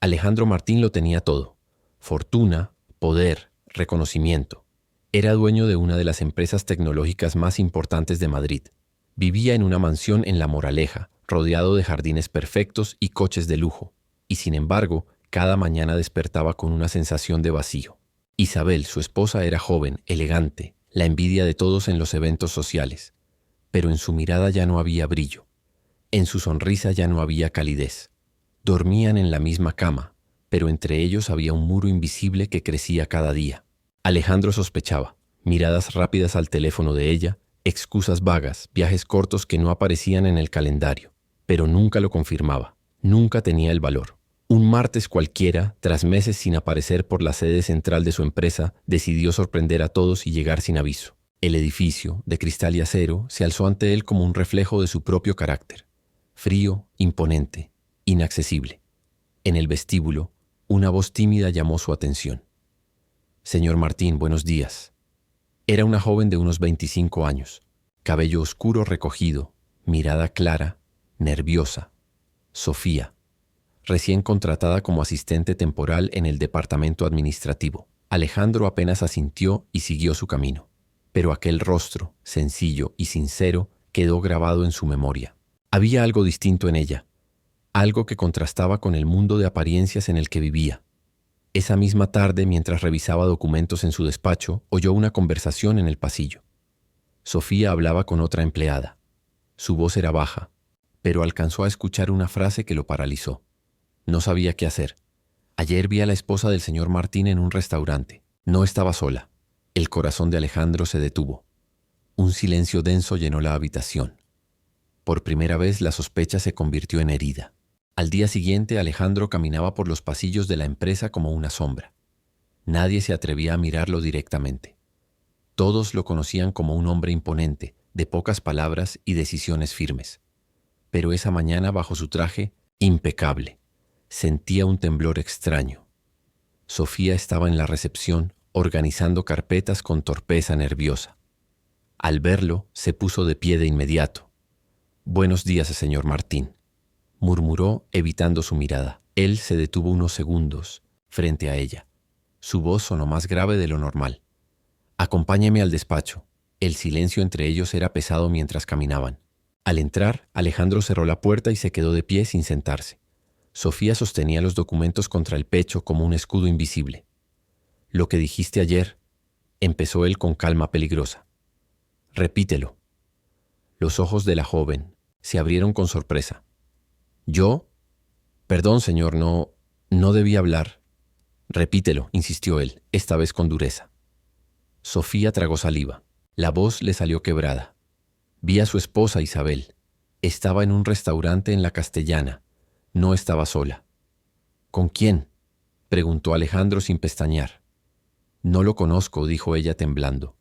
Alejandro Martín lo tenía todo: fortuna, poder, reconocimiento. Era dueño de una de las empresas tecnológicas más importantes de Madrid. Vivía en una mansión en La Moraleja, rodeado de jardines perfectos y coches de lujo. Y sin embargo, cada mañana despertaba con una sensación de vacío. Isabel, su esposa, era joven, elegante, la envidia de todos en los eventos sociales. Pero en su mirada ya no había brillo. En su sonrisa ya no había calidez. Dormían en la misma cama, pero entre ellos había un muro invisible que crecía cada día. Alejandro sospechaba: miradas rápidas al teléfono de ella, excusas vagas, viajes cortos que no aparecían en el calendario. Pero nunca lo confirmaba, nunca tenía el valor. Un martes cualquiera, tras meses sin aparecer por la sede central de su empresa, decidió sorprender a todos y llegar sin aviso. El edificio, de cristal y acero, se alzó ante él como un reflejo de su propio carácter. Frío, imponente, inaccesible. En el vestíbulo, una voz tímida llamó su atención. «Señor Martín, buenos días». Era una joven de unos 25 años, cabello oscuro recogido, mirada clara, nerviosa. Sofía, recién contratada como asistente temporal en el departamento administrativo. Alejandro apenas asintió y siguió su camino. Pero aquel rostro, sencillo y sincero, quedó grabado en su memoria. Había algo distinto en ella, algo que contrastaba con el mundo de apariencias en el que vivía. Esa misma tarde, mientras revisaba documentos en su despacho, oyó una conversación en el pasillo. Sofía hablaba con otra empleada. Su voz era baja, pero alcanzó a escuchar una frase que lo paralizó. No sabía qué hacer. Ayer vi a la esposa del señor Martín en un restaurante. No estaba sola. El corazón de Alejandro se detuvo. Un silencio denso llenó la habitación. Por primera vez la sospecha se convirtió en herida. Al día siguiente, Alejandro caminaba por los pasillos de la empresa como una sombra. Nadie se atrevía a mirarlo directamente. Todos lo conocían como un hombre imponente, de pocas palabras y decisiones firmes. Pero esa mañana, bajo su traje, impecable, sentía un temblor extraño. Sofía estaba en la recepción, organizando carpetas con torpeza nerviosa. Al verlo, se puso de pie de inmediato. «Buenos días, señor Martín», murmuró, evitando su mirada. Él se detuvo unos segundos frente a ella. Su voz sonó más grave de lo normal. «Acompáñeme al despacho». El silencio entre ellos era pesado mientras caminaban. Al entrar, Alejandro cerró la puerta y se quedó de pie sin sentarse. Sofía sostenía los documentos contra el pecho como un escudo invisible. «Lo que dijiste ayer», empezó él con calma peligrosa. «Repítelo». Los ojos de la joven se abrieron con sorpresa. «¿Yo? Perdón, señor, no debí hablar». «Repítelo», insistió él, esta vez con dureza. Sofía tragó saliva. La voz le salió quebrada. Vi a su esposa Isabel. Estaba en un restaurante en la Castellana. No estaba sola. «¿Con quién?», preguntó Alejandro sin pestañear. «No lo conozco», dijo ella temblando.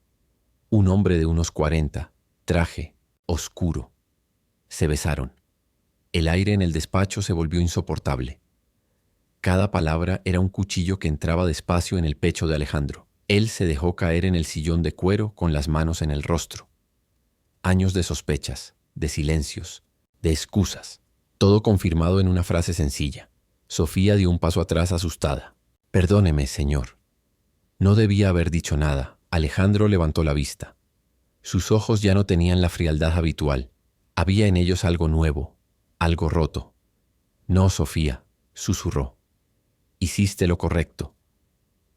«Un hombre de unos 40, traje, oscuro». Se besaron. El aire en el despacho se volvió insoportable. Cada palabra era un cuchillo que entraba despacio en el pecho de Alejandro. Él se dejó caer en el sillón de cuero con las manos en el rostro. Años de sospechas, de silencios, de excusas, todo confirmado en una frase sencilla. Sofía dio un paso atrás asustada. «Perdóneme, señor». No debía haber dicho nada. Alejandro levantó la vista. Sus ojos ya no tenían la frialdad habitual. Había en ellos algo nuevo, algo roto. «No, Sofía», susurró. «Hiciste lo correcto».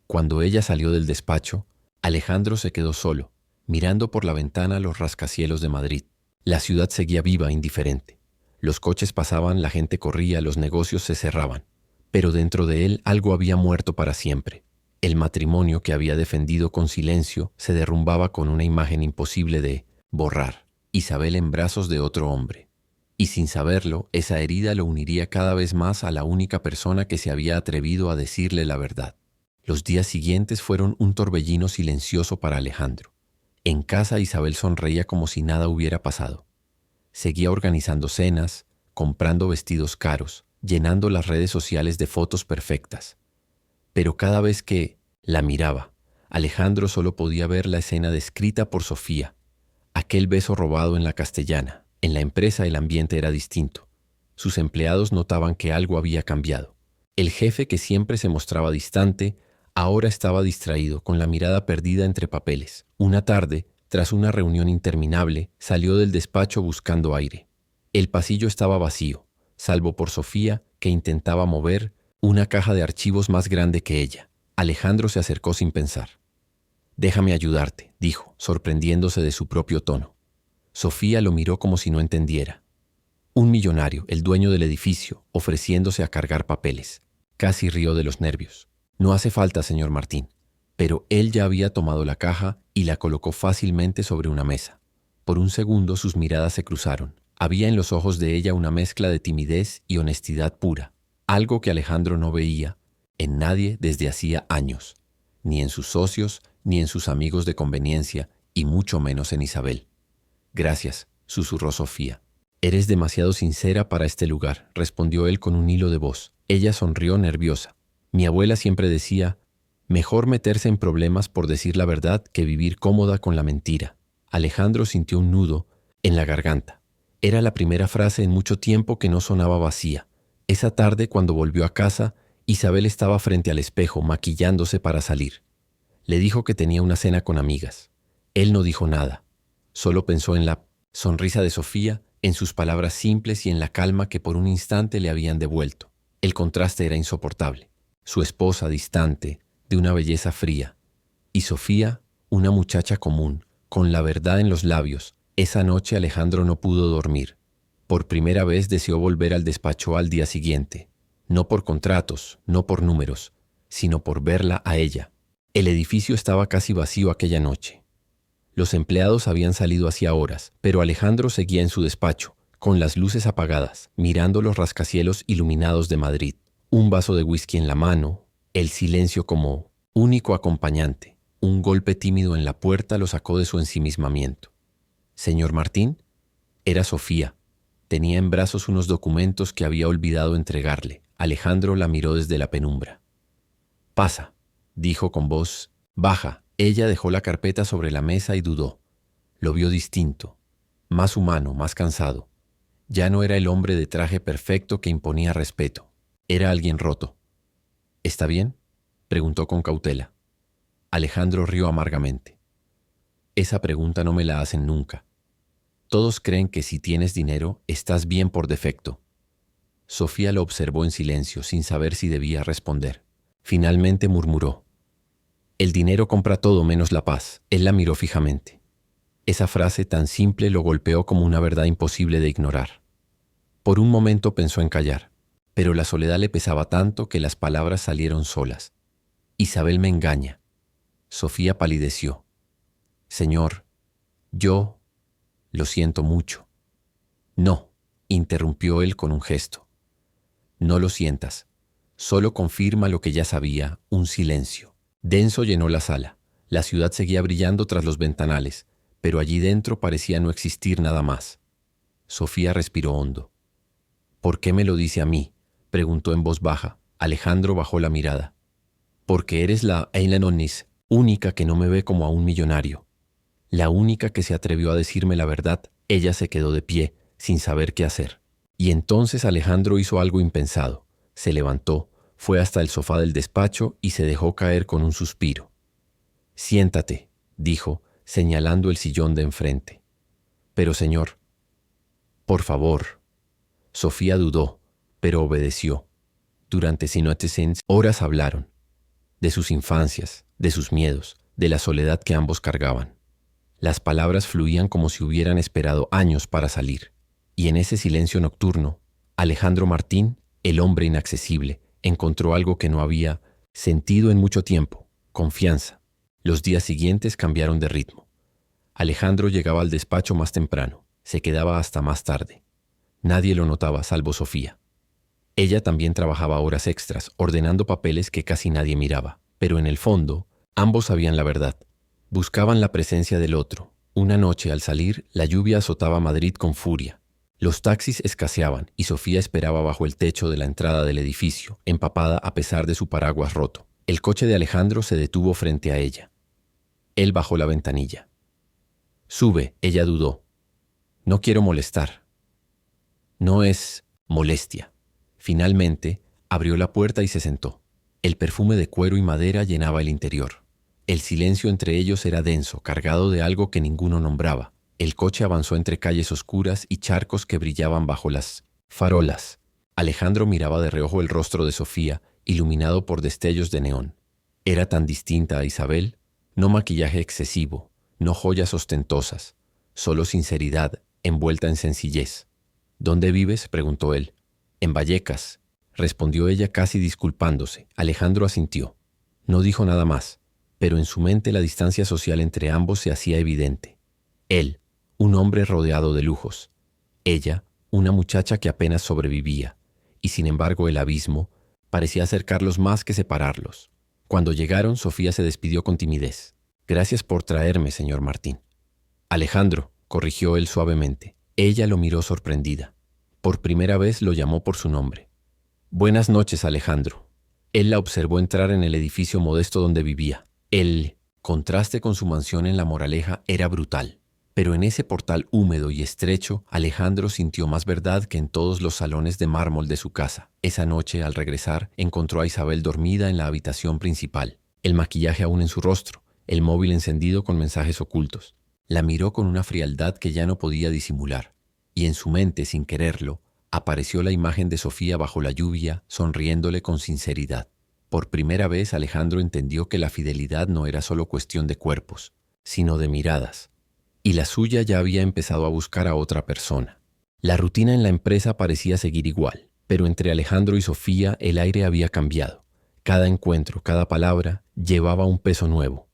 Cuando ella salió del despacho, Alejandro se quedó solo, mirando por la ventana los rascacielos de Madrid. La ciudad seguía viva, indiferente. Los coches pasaban, la gente corría, los negocios se cerraban. Pero dentro de él algo había muerto para siempre. El matrimonio que había defendido con silencio se derrumbaba con una imagen imposible de borrar. Isabel en brazos de otro hombre. Y sin saberlo, esa herida lo uniría cada vez más a la única persona que se había atrevido a decirle la verdad. Los días siguientes fueron un torbellino silencioso para Alejandro. En casa, Isabel sonreía como si nada hubiera pasado. Seguía organizando cenas, comprando vestidos caros, llenando las redes sociales de fotos perfectas. Pero cada vez que la miraba, Alejandro solo podía ver la escena descrita por Sofía, aquel beso robado en la Castellana. En la empresa el ambiente era distinto. Sus empleados notaban que algo había cambiado. El jefe, que siempre se mostraba distante, ahora estaba distraído, con la mirada perdida entre papeles. Una tarde, tras una reunión interminable, salió del despacho buscando aire. El pasillo estaba vacío, salvo por Sofía, que intentaba mover una caja de archivos más grande que ella. Alejandro se acercó sin pensar. «Déjame ayudarte», dijo, sorprendiéndose de su propio tono. Sofía lo miró como si no entendiera. Un millonario, el dueño del edificio, ofreciéndose a cargar papeles. Casi rió de los nervios. «No hace falta, señor Martín». Pero él ya había tomado la caja y la colocó fácilmente sobre una mesa. Por un segundo sus miradas se cruzaron. Había en los ojos de ella una mezcla de timidez y honestidad pura, algo que Alejandro no veía en nadie desde hacía años, ni en sus socios, ni en sus amigos de conveniencia, y mucho menos en Isabel. «Gracias», susurró Sofía. «Eres demasiado sincera para este lugar», respondió él con un hilo de voz. Ella sonrió nerviosa. «Mi abuela siempre decía, mejor meterse en problemas por decir la verdad que vivir cómoda con la mentira». Alejandro sintió un nudo en la garganta. Era la primera frase en mucho tiempo que no sonaba vacía. Esa tarde, cuando volvió a casa, Isabel estaba frente al espejo, maquillándose para salir. Le dijo que tenía una cena con amigas. Él no dijo nada. Solo pensó en la sonrisa de Sofía, en sus palabras simples y en la calma que por un instante le habían devuelto. El contraste era insoportable. Su esposa distante, de una belleza fría. Y Sofía, una muchacha común, con la verdad en los labios. Esa noche Alejandro no pudo dormir. Por primera vez deseó volver al despacho al día siguiente. No por contratos, no por números, sino por verla a ella. El edificio estaba casi vacío aquella noche. Los empleados habían salido hacía horas, pero Alejandro seguía en su despacho, con las luces apagadas, mirando los rascacielos iluminados de Madrid. Un vaso de whisky en la mano, el silencio como único acompañante. Un golpe tímido en la puerta lo sacó de su ensimismamiento. «¿Señor Martín?» Era Sofía. Tenía en brazos unos documentos que había olvidado entregarle. Alejandro la miró desde la penumbra. «Pasa», dijo con voz baja. Ella dejó la carpeta sobre la mesa y dudó. Lo vio distinto, más humano, más cansado. Ya no era el hombre de traje perfecto que imponía respeto. Era alguien roto. «¿Está bien?», preguntó con cautela. Alejandro rió amargamente. «Esa pregunta no me la hacen nunca. Todos creen que si tienes dinero, estás bien por defecto». Sofía lo observó en silencio, sin saber si debía responder. Finalmente murmuró: «El dinero compra todo menos la paz». Él la miró fijamente. Esa frase tan simple lo golpeó como una verdad imposible de ignorar. Por un momento pensó en callar, pero la soledad le pesaba tanto que las palabras salieron solas. «Isabel me engaña». Sofía palideció. «Señor, yo lo siento mucho». «No», interrumpió él con un gesto. «No lo sientas. Solo confirma lo que ya sabía». Un silencio denso llenó la sala. La ciudad seguía brillando tras los ventanales, pero allí dentro parecía no existir nada más. Sofía respiró hondo. «¿Por qué me lo dice a mí?», preguntó en voz baja. Alejandro bajó la mirada. «Porque eres la Eilenonis, única que no me ve como a un millonario. La única que se atrevió a decirme la verdad». Ella se quedó de pie, sin saber qué hacer. Y entonces Alejandro hizo algo impensado. Se levantó, fue hasta el sofá del despacho y se dejó caer con un suspiro. «Siéntate», dijo, señalando el sillón de enfrente. «Pero señor». «Por favor». Sofía dudó, pero obedeció. Durante horas hablaron. De sus infancias, de sus miedos, de la soledad que ambos cargaban. Las palabras fluían como si hubieran esperado años para salir. Y en ese silencio nocturno, Alejandro Martín, el hombre inaccesible, encontró algo que no había sentido en mucho tiempo: confianza. Los días siguientes cambiaron de ritmo. Alejandro llegaba al despacho más temprano, se quedaba hasta más tarde. Nadie lo notaba salvo Sofía. Ella también trabajaba horas extras, ordenando papeles que casi nadie miraba, pero en el fondo, ambos sabían la verdad. Buscaban la presencia del otro. Una noche, al salir, la lluvia azotaba Madrid con furia. Los taxis escaseaban y Sofía esperaba bajo el techo de la entrada del edificio, empapada a pesar de su paraguas roto. El coche de Alejandro se detuvo frente a ella. Él bajó la ventanilla. «Sube», ella dudó. «No quiero molestar». «No es molestia». Finalmente, Abrió la puerta y se sentó. El perfume de cuero y madera llenaba el interior. El silencio entre ellos era denso, cargado de algo que ninguno nombraba. El coche avanzó entre calles oscuras y charcos que brillaban bajo las farolas. Alejandro miraba de reojo el rostro de Sofía, iluminado por destellos de neón. Era tan distinta a Isabel, no maquillaje excesivo, no joyas ostentosas, solo sinceridad, envuelta en sencillez. ¿Dónde vives?, preguntó él. En Vallecas, respondió ella casi disculpándose. Alejandro asintió. No dijo nada más, pero en su mente la distancia social entre ambos se hacía evidente. Él, un hombre rodeado de lujos. Ella, una muchacha que apenas sobrevivía, y sin embargo el abismo parecía acercarlos más que separarlos. Cuando llegaron, Sofía se despidió con timidez. Gracias por traerme, señor Martín. Alejandro, corrigió él suavemente. Ella lo miró sorprendida. Por primera vez lo llamó por su nombre. Buenas noches, Alejandro. Él la observó entrar en el edificio modesto donde vivía. El contraste con su mansión en La Moraleja era brutal. Pero en ese portal húmedo y estrecho, Alejandro sintió más verdad que en todos los salones de mármol de su casa. Esa noche, al regresar, encontró a Isabel dormida en la habitación principal, el maquillaje aún en su rostro, el móvil encendido con mensajes ocultos. La miró con una frialdad que ya no podía disimular, y en su mente, sin quererlo, apareció la imagen de Sofía bajo la lluvia, sonriéndole con sinceridad. Por primera vez, Alejandro entendió que la fidelidad no era solo cuestión de cuerpos, sino de miradas. Y la suya ya había empezado a buscar a otra persona. La rutina en la empresa parecía seguir igual, pero entre Alejandro y Sofía el aire había cambiado. Cada encuentro, cada palabra, llevaba un peso nuevo.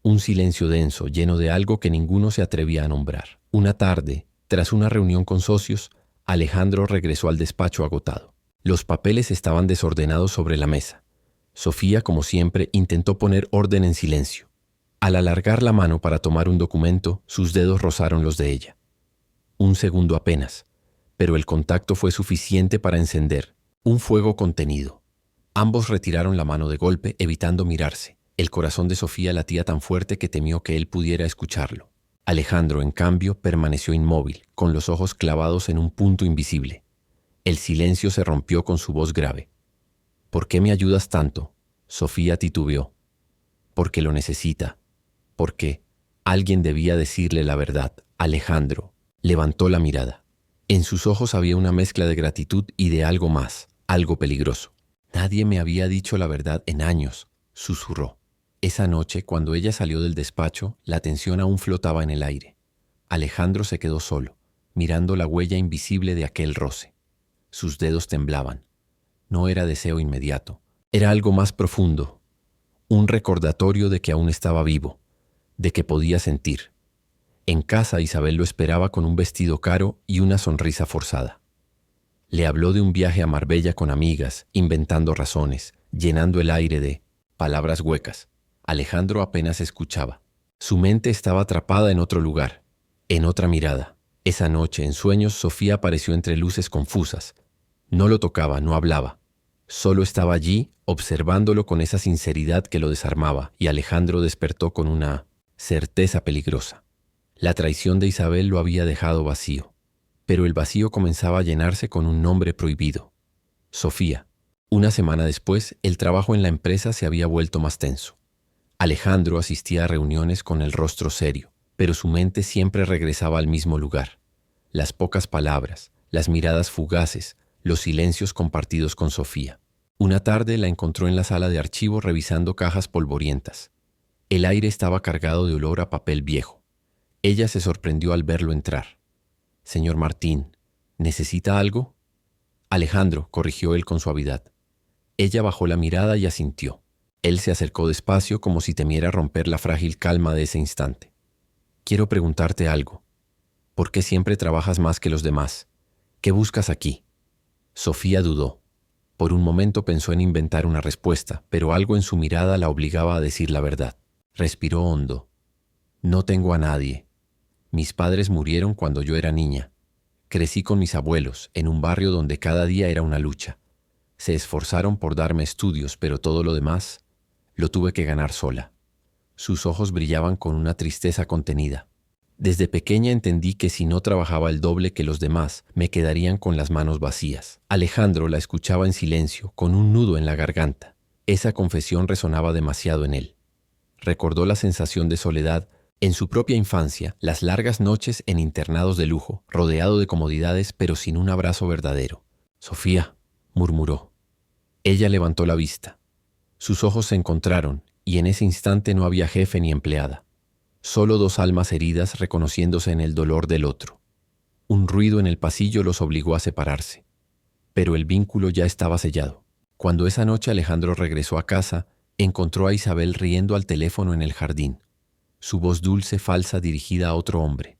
Un silencio denso, lleno de algo que ninguno se atrevía a nombrar. Una tarde, tras una reunión con socios, Alejandro regresó al despacho agotado. Los papeles estaban desordenados sobre la mesa. Sofía, como siempre, intentó poner orden en silencio. Al alargar la mano para tomar un documento, sus dedos rozaron los de ella. Un segundo apenas, pero el contacto fue suficiente para encender un fuego contenido. Ambos retiraron la mano de golpe, evitando mirarse. El corazón de Sofía latía tan fuerte que temió que él pudiera escucharlo. Alejandro, en cambio, permaneció inmóvil, con los ojos clavados en un punto invisible. El silencio se rompió con su voz grave. ¿Por qué me ayudas tanto?, Sofía titubeó. Porque lo necesita. Porque alguien debía decirle la verdad. Alejandro levantó la mirada. En sus ojos había una mezcla de gratitud y de algo más, algo peligroso. Nadie me había dicho la verdad en años, susurró. Esa noche, cuando ella salió del despacho, la tensión aún flotaba en el aire. Alejandro se quedó solo, mirando la huella invisible de aquel roce. Sus dedos temblaban. No era deseo inmediato, era algo más profundo, un recordatorio de que aún estaba vivo, de que podía sentir. En casa, Isabel lo esperaba con un vestido caro y una sonrisa forzada. Le habló de un viaje a Marbella con amigas, inventando razones, llenando el aire de palabras huecas. Alejandro apenas escuchaba. Su mente estaba atrapada en otro lugar, en otra mirada. Esa noche, en sueños, Sofía apareció entre luces confusas. No lo tocaba, no hablaba. Solo estaba allí, observándolo con esa sinceridad que lo desarmaba, y Alejandro despertó con una certeza peligrosa. La traición de Isabel lo había dejado vacío, pero el vacío comenzaba a llenarse con un nombre prohibido: Sofía. Una semana después, el trabajo en la empresa se había vuelto más tenso. Alejandro asistía a reuniones con el rostro serio, pero su mente siempre regresaba al mismo lugar. Las pocas palabras, las miradas fugaces, los silencios compartidos con Sofía. Una tarde la encontró en la sala de archivo revisando cajas polvorientas. El aire estaba cargado de olor a papel viejo. Ella se sorprendió al verlo entrar. «Señor Martín, ¿necesita algo?». «Alejandro», corrigió él con suavidad. Ella bajó la mirada y asintió. Él se acercó despacio como si temiera romper la frágil calma de ese instante. «Quiero preguntarte algo. ¿Por qué siempre trabajas más que los demás? ¿Qué buscas aquí?». Sofía dudó. Por un momento pensó en inventar una respuesta, pero algo en su mirada la obligaba a decir la verdad. Respiró hondo. «No tengo a nadie. Mis padres murieron cuando yo era niña. Crecí con mis abuelos, en un barrio donde cada día era una lucha. Se esforzaron por darme estudios, pero todo lo demás lo tuve que ganar sola». Sus ojos brillaban con una tristeza contenida. Desde pequeña entendí que si no trabajaba el doble que los demás, me quedarían con las manos vacías. Alejandro la escuchaba en silencio, con un nudo en la garganta. Esa confesión resonaba demasiado en él. Recordó la sensación de soledad en su propia infancia, las largas noches en internados de lujo, rodeado de comodidades pero sin un abrazo verdadero. «Sofía», murmuró. Ella levantó la vista. Sus ojos se encontraron y en ese instante no había jefe ni empleada. Solo dos almas heridas reconociéndose en el dolor del otro. Un ruido en el pasillo los obligó a separarse. Pero el vínculo ya estaba sellado. Cuando esa noche Alejandro regresó a casa, encontró a Isabel riendo al teléfono en el jardín. Su voz dulce, falsa, dirigida a otro hombre.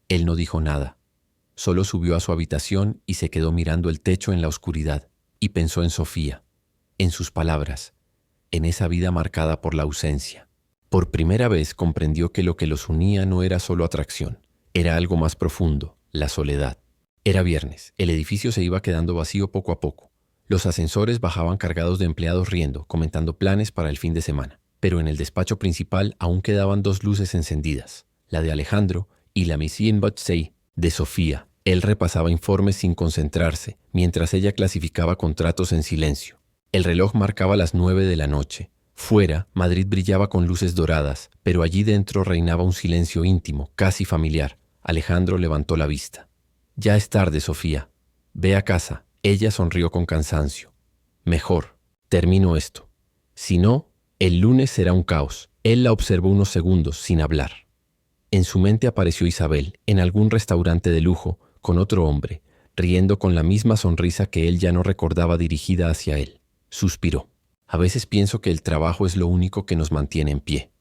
Él no dijo nada. Solo subió a su habitación y se quedó mirando el techo en la oscuridad. Y pensó en Sofía, en sus palabras, en esa vida marcada por la ausencia. Por primera vez comprendió que lo que los unía no era solo atracción, era algo más profundo, la soledad. Era viernes, el edificio se iba quedando vacío poco a poco. Los ascensores bajaban cargados de empleados riendo, comentando planes para el fin de semana. Pero en el despacho principal aún quedaban dos luces encendidas, la de Alejandro y la Mission Botsey de Sofía. Él repasaba informes sin concentrarse, mientras ella clasificaba contratos en silencio. El reloj marcaba las 9 de la noche. Fuera, Madrid brillaba con luces doradas, pero allí dentro reinaba un silencio íntimo, casi familiar. Alejandro levantó la vista. «Ya es tarde, Sofía. Ve a casa». Ella sonrió con cansancio. «Mejor. Termino esto. Si no, el lunes será un caos». Él la observó unos segundos, sin hablar. En su mente apareció Isabel, en algún restaurante de lujo, con otro hombre, riendo con la misma sonrisa que él ya no recordaba dirigida hacia él. Suspiró. «A veces pienso que el trabajo es lo único que nos mantiene en pie».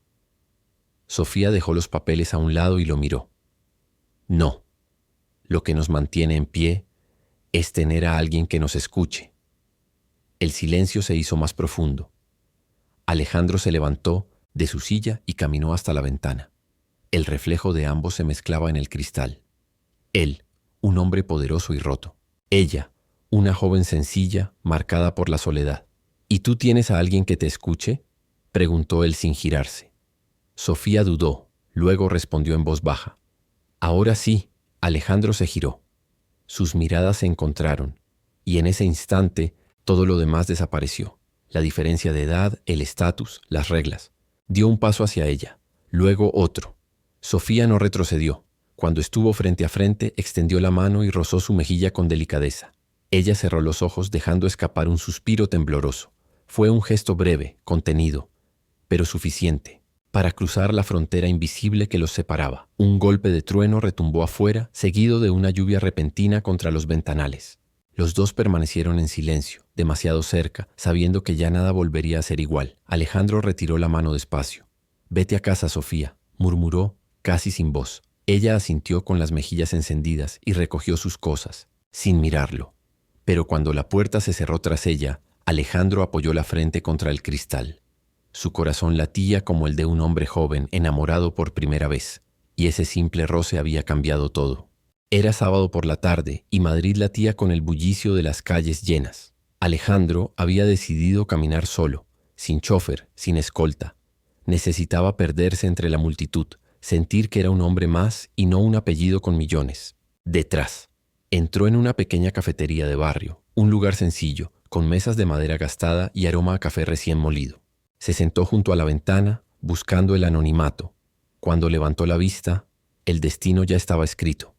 Sofía dejó los papeles a un lado y lo miró. «No. Lo que nos mantiene en pie es tener a alguien que nos escuche». El silencio se hizo más profundo. Alejandro se levantó de su silla y caminó hasta la ventana. El reflejo de ambos se mezclaba en el cristal. Él, un hombre poderoso y roto. Ella, una joven sencilla, marcada por la soledad. «¿Y tú tienes a alguien que te escuche?», preguntó él sin girarse. Sofía dudó, luego respondió en voz baja. «Ahora sí». Alejandro se giró. Sus miradas se encontraron, y en ese instante todo lo demás desapareció. La diferencia de edad, el estatus, las reglas. Dio un paso hacia ella, luego otro. Sofía no retrocedió. Cuando estuvo frente a frente, extendió la mano y rozó su mejilla con delicadeza. Ella cerró los ojos dejando escapar un suspiro tembloroso. Fue un gesto breve, contenido, pero suficiente para cruzar la frontera invisible que los separaba. Un golpe de trueno retumbó afuera, seguido de una lluvia repentina contra los ventanales. Los dos permanecieron en silencio, demasiado cerca, sabiendo que ya nada volvería a ser igual. Alejandro retiró la mano despacio. «Vete a casa, Sofía», murmuró, casi sin voz. Ella asintió con las mejillas encendidas y recogió sus cosas, sin mirarlo. Pero cuando la puerta se cerró tras ella, Alejandro apoyó la frente contra el cristal. Su corazón latía como el de un hombre joven enamorado por primera vez, y ese simple roce había cambiado todo. Era sábado por la tarde y Madrid latía con el bullicio de las calles llenas. Alejandro había decidido caminar solo, sin chofer, sin escolta. Necesitaba perderse entre la multitud, sentir que era un hombre más y no un apellido con millones. Detrás. Entró en una pequeña cafetería de barrio, un lugar sencillo, con mesas de madera gastada y aroma a café recién molido. Se sentó junto a la ventana, buscando el anonimato. Cuando levantó la vista, el destino ya estaba escrito.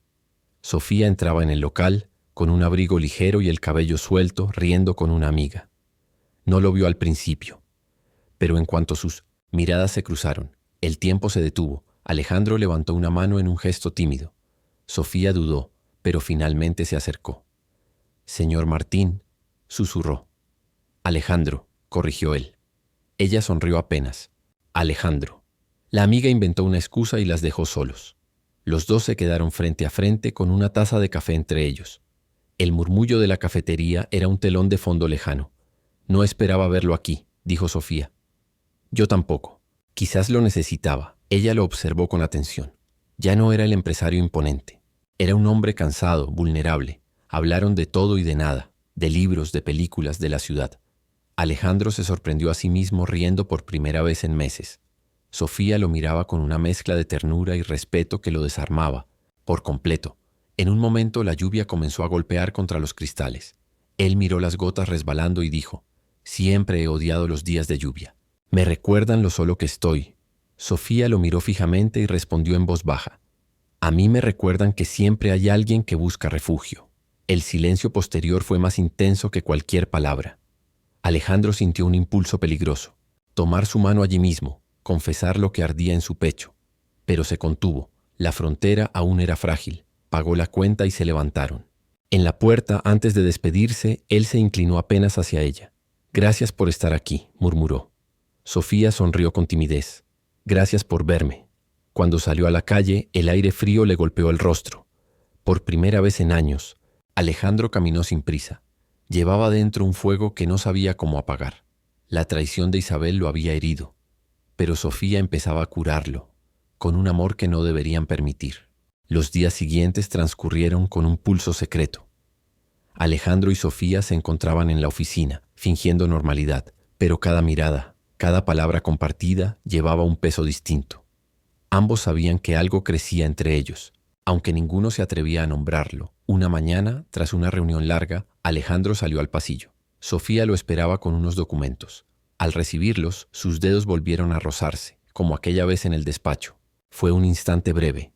Sofía entraba en el local, con un abrigo ligero y el cabello suelto, riendo con una amiga. No lo vio al principio, pero en cuanto sus miradas se cruzaron, el tiempo se detuvo. Alejandro levantó una mano en un gesto tímido. Sofía dudó, pero finalmente se acercó. «Señor Martín», susurró. «Alejandro», corrigió él. Ella sonrió apenas. «Alejandro». La amiga inventó una excusa y las dejó solos. Los dos se quedaron frente a frente con una taza de café entre ellos. El murmullo de la cafetería era un telón de fondo lejano. «No esperaba verlo aquí», dijo Sofía. «Yo tampoco. Quizás lo necesitaba». Ella lo observó con atención. Ya no era el empresario imponente. Era un hombre cansado, vulnerable. Hablaron de todo y de nada, de libros, de películas, de la ciudad. Alejandro se sorprendió a sí mismo riendo por primera vez en meses. Sofía lo miraba con una mezcla de ternura y respeto que lo desarmaba, por completo. En un momento la lluvia comenzó a golpear contra los cristales. Él miró las gotas resbalando y dijo: «Siempre he odiado los días de lluvia. Me recuerdan lo solo que estoy». Sofía lo miró fijamente y respondió en voz baja: «A mí me recuerdan que siempre hay alguien que busca refugio». El silencio posterior fue más intenso que cualquier palabra. Alejandro sintió un impulso peligroso: tomar su mano allí mismo, confesar lo que ardía en su pecho. Pero se contuvo. La frontera aún era frágil. Pagó la cuenta y se levantaron. En la puerta, antes de despedirse, él se inclinó apenas hacia ella. «Gracias por estar aquí», murmuró. Sofía sonrió con timidez. «Gracias por verme». Cuando salió a la calle, el aire frío le golpeó el rostro. Por primera vez en años, Alejandro caminó sin prisa. Llevaba dentro un fuego que no sabía cómo apagar. La traición de Isabel lo había herido, pero Sofía empezaba a curarlo, con un amor que no deberían permitir. Los días siguientes transcurrieron con un pulso secreto. Alejandro y Sofía se encontraban en la oficina, fingiendo normalidad, pero cada mirada, cada palabra compartida llevaba un peso distinto. Ambos sabían que algo crecía entre ellos, aunque ninguno se atrevía a nombrarlo. Una mañana, tras una reunión larga, Alejandro salió al pasillo. Sofía lo esperaba con unos documentos. Al recibirlos, sus dedos volvieron a rozarse, como aquella vez en el despacho. Fue un instante breve,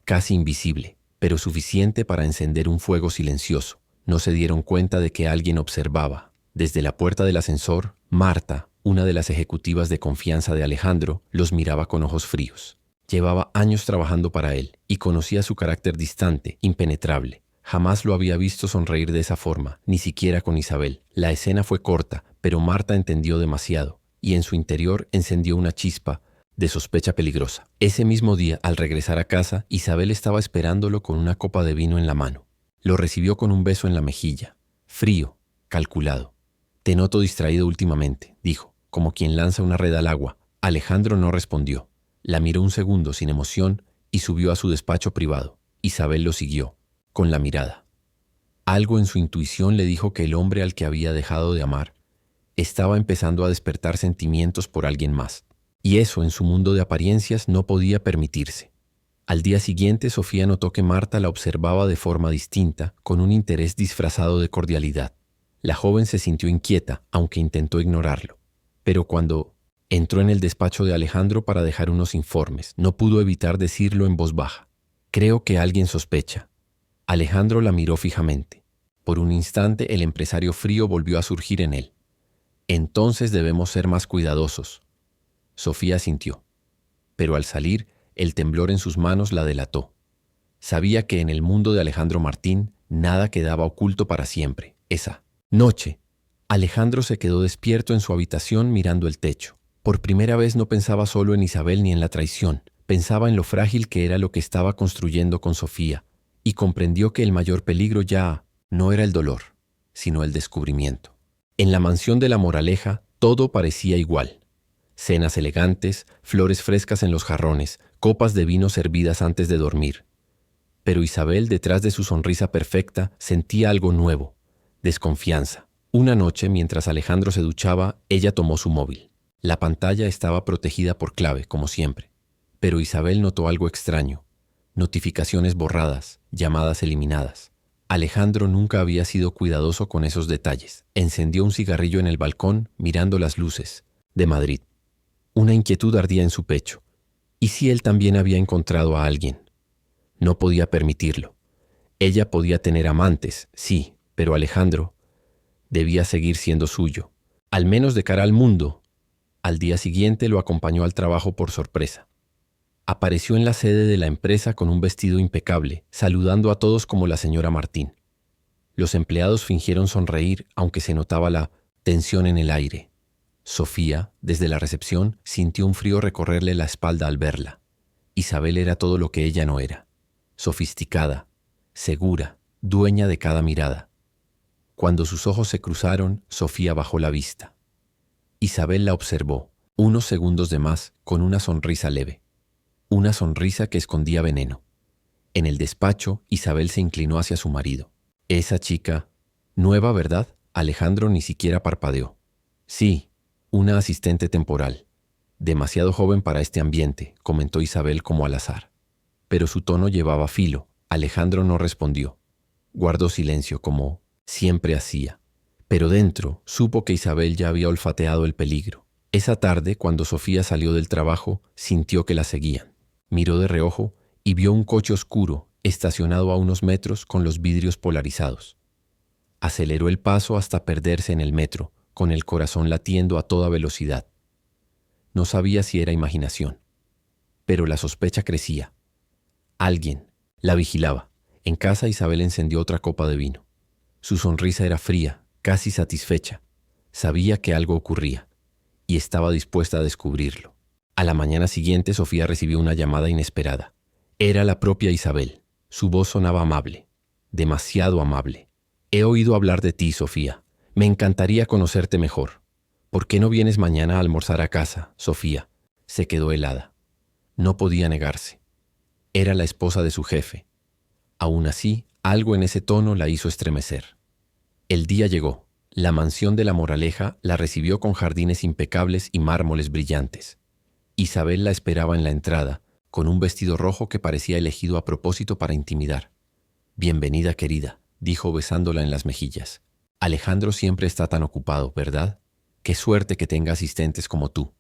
casi invisible, pero suficiente para encender un fuego silencioso. No se dieron cuenta de que alguien observaba. Desde la puerta del ascensor, Marta, una de las ejecutivas de confianza de Alejandro, los miraba con ojos fríos. Llevaba años trabajando para él y conocía su carácter distante, impenetrable. Jamás lo había visto sonreír de esa forma, ni siquiera con Isabel. La escena fue corta, pero Marta entendió demasiado, y en su interior encendió una chispa de sospecha peligrosa. Ese mismo día, al regresar a casa, Isabel estaba esperándolo con una copa de vino en la mano. Lo recibió con un beso en la mejilla, frío, calculado. «Te noto distraído últimamente», dijo, como quien lanza una red al agua. Alejandro no respondió. La miró un segundo sin emoción y subió a su despacho privado. Isabel lo siguió, con la mirada. Algo en su intuición le dijo que el hombre al que había dejado de amar estaba empezando a despertar sentimientos por alguien más. Y eso, en su mundo de apariencias, no podía permitirse. Al día siguiente, Sofía notó que Marta la observaba de forma distinta, con un interés disfrazado de cordialidad. La joven se sintió inquieta, aunque intentó ignorarlo. Pero cuando entró en el despacho de Alejandro para dejar unos informes, no pudo evitar decirlo en voz baja: «Creo que alguien sospecha». Alejandro la miró fijamente. Por un instante, el empresario frío volvió a surgir en él. «Entonces debemos ser más cuidadosos». Sofía asintió. Pero al salir, el temblor en sus manos la delató. Sabía que en el mundo de Alejandro Martín nada quedaba oculto para siempre. Esa noche, Alejandro se quedó despierto en su habitación mirando el techo. Por primera vez no pensaba solo en Isabel ni en la traición. Pensaba en lo frágil que era lo que estaba construyendo con Sofía, y comprendió que el mayor peligro ya no era el dolor, sino el descubrimiento. En la mansión de La Moraleja todo parecía igual. Cenas elegantes, flores frescas en los jarrones, copas de vino servidas antes de dormir. Pero Isabel, detrás de su sonrisa perfecta, sentía algo nuevo: desconfianza. Una noche, mientras Alejandro se duchaba, ella tomó su móvil. La pantalla estaba protegida por clave, como siempre. Pero Isabel notó algo extraño: notificaciones borradas, llamadas eliminadas. Alejandro nunca había sido cuidadoso con esos detalles. Encendió un cigarrillo en el balcón, mirando las luces de Madrid. Una inquietud ardía en su pecho. ¿Y si él también había encontrado a alguien? No podía permitirlo. Ella podía tener amantes, sí, pero Alejandro debía seguir siendo suyo, al menos de cara al mundo. Al día siguiente lo acompañó al trabajo por sorpresa. Apareció en la sede de la empresa con un vestido impecable, saludando a todos como la señora Martín. Los empleados fingieron sonreír, aunque se notaba la tensión en el aire. Sofía, desde la recepción, sintió un frío recorrerle la espalda al verla. Isabel era todo lo que ella no era: sofisticada, segura, dueña de cada mirada. Cuando sus ojos se cruzaron, Sofía bajó la vista. Isabel la observó, unos segundos de más, con una sonrisa leve. Una sonrisa que escondía veneno. En el despacho, Isabel se inclinó hacia su marido. «Esa chica, nueva, ¿verdad?». Alejandro ni siquiera parpadeó. «Sí, una asistente temporal». Demasiado joven para este ambiente, comentó Isabel como al azar. Pero su tono llevaba filo. Alejandro no respondió. Guardó silencio como siempre hacía. Pero dentro supo que Isabel ya había olfateado el peligro. Esa tarde, cuando Sofía salió del trabajo, sintió que la seguían. Miró de reojo y vio un coche oscuro estacionado a unos metros con los vidrios polarizados. Aceleró el paso hasta perderse en el metro, con el corazón latiendo a toda velocidad. No sabía si era imaginación, pero la sospecha crecía. Alguien la vigilaba. En casa Isabel encendió otra copa de vino. Su sonrisa era fría, casi satisfecha. Sabía que algo ocurría y estaba dispuesta a descubrirlo. A la mañana siguiente Sofía recibió una llamada inesperada. Era la propia Isabel. Su voz sonaba amable, demasiado amable. He oído hablar de ti, Sofía. Me encantaría conocerte mejor. ¿Por qué no vienes mañana a almorzar a casa, Sofía? Se quedó helada. No podía negarse. Era la esposa de su jefe. Aún así, algo en ese tono la hizo estremecer. El día llegó. La mansión de La Moraleja la recibió con jardines impecables y mármoles brillantes. Isabel la esperaba en la entrada, con un vestido rojo que parecía elegido a propósito para intimidar. Bienvenida, querida, dijo besándola en las mejillas. Alejandro siempre está tan ocupado, ¿verdad? Qué suerte que tenga asistentes como tú.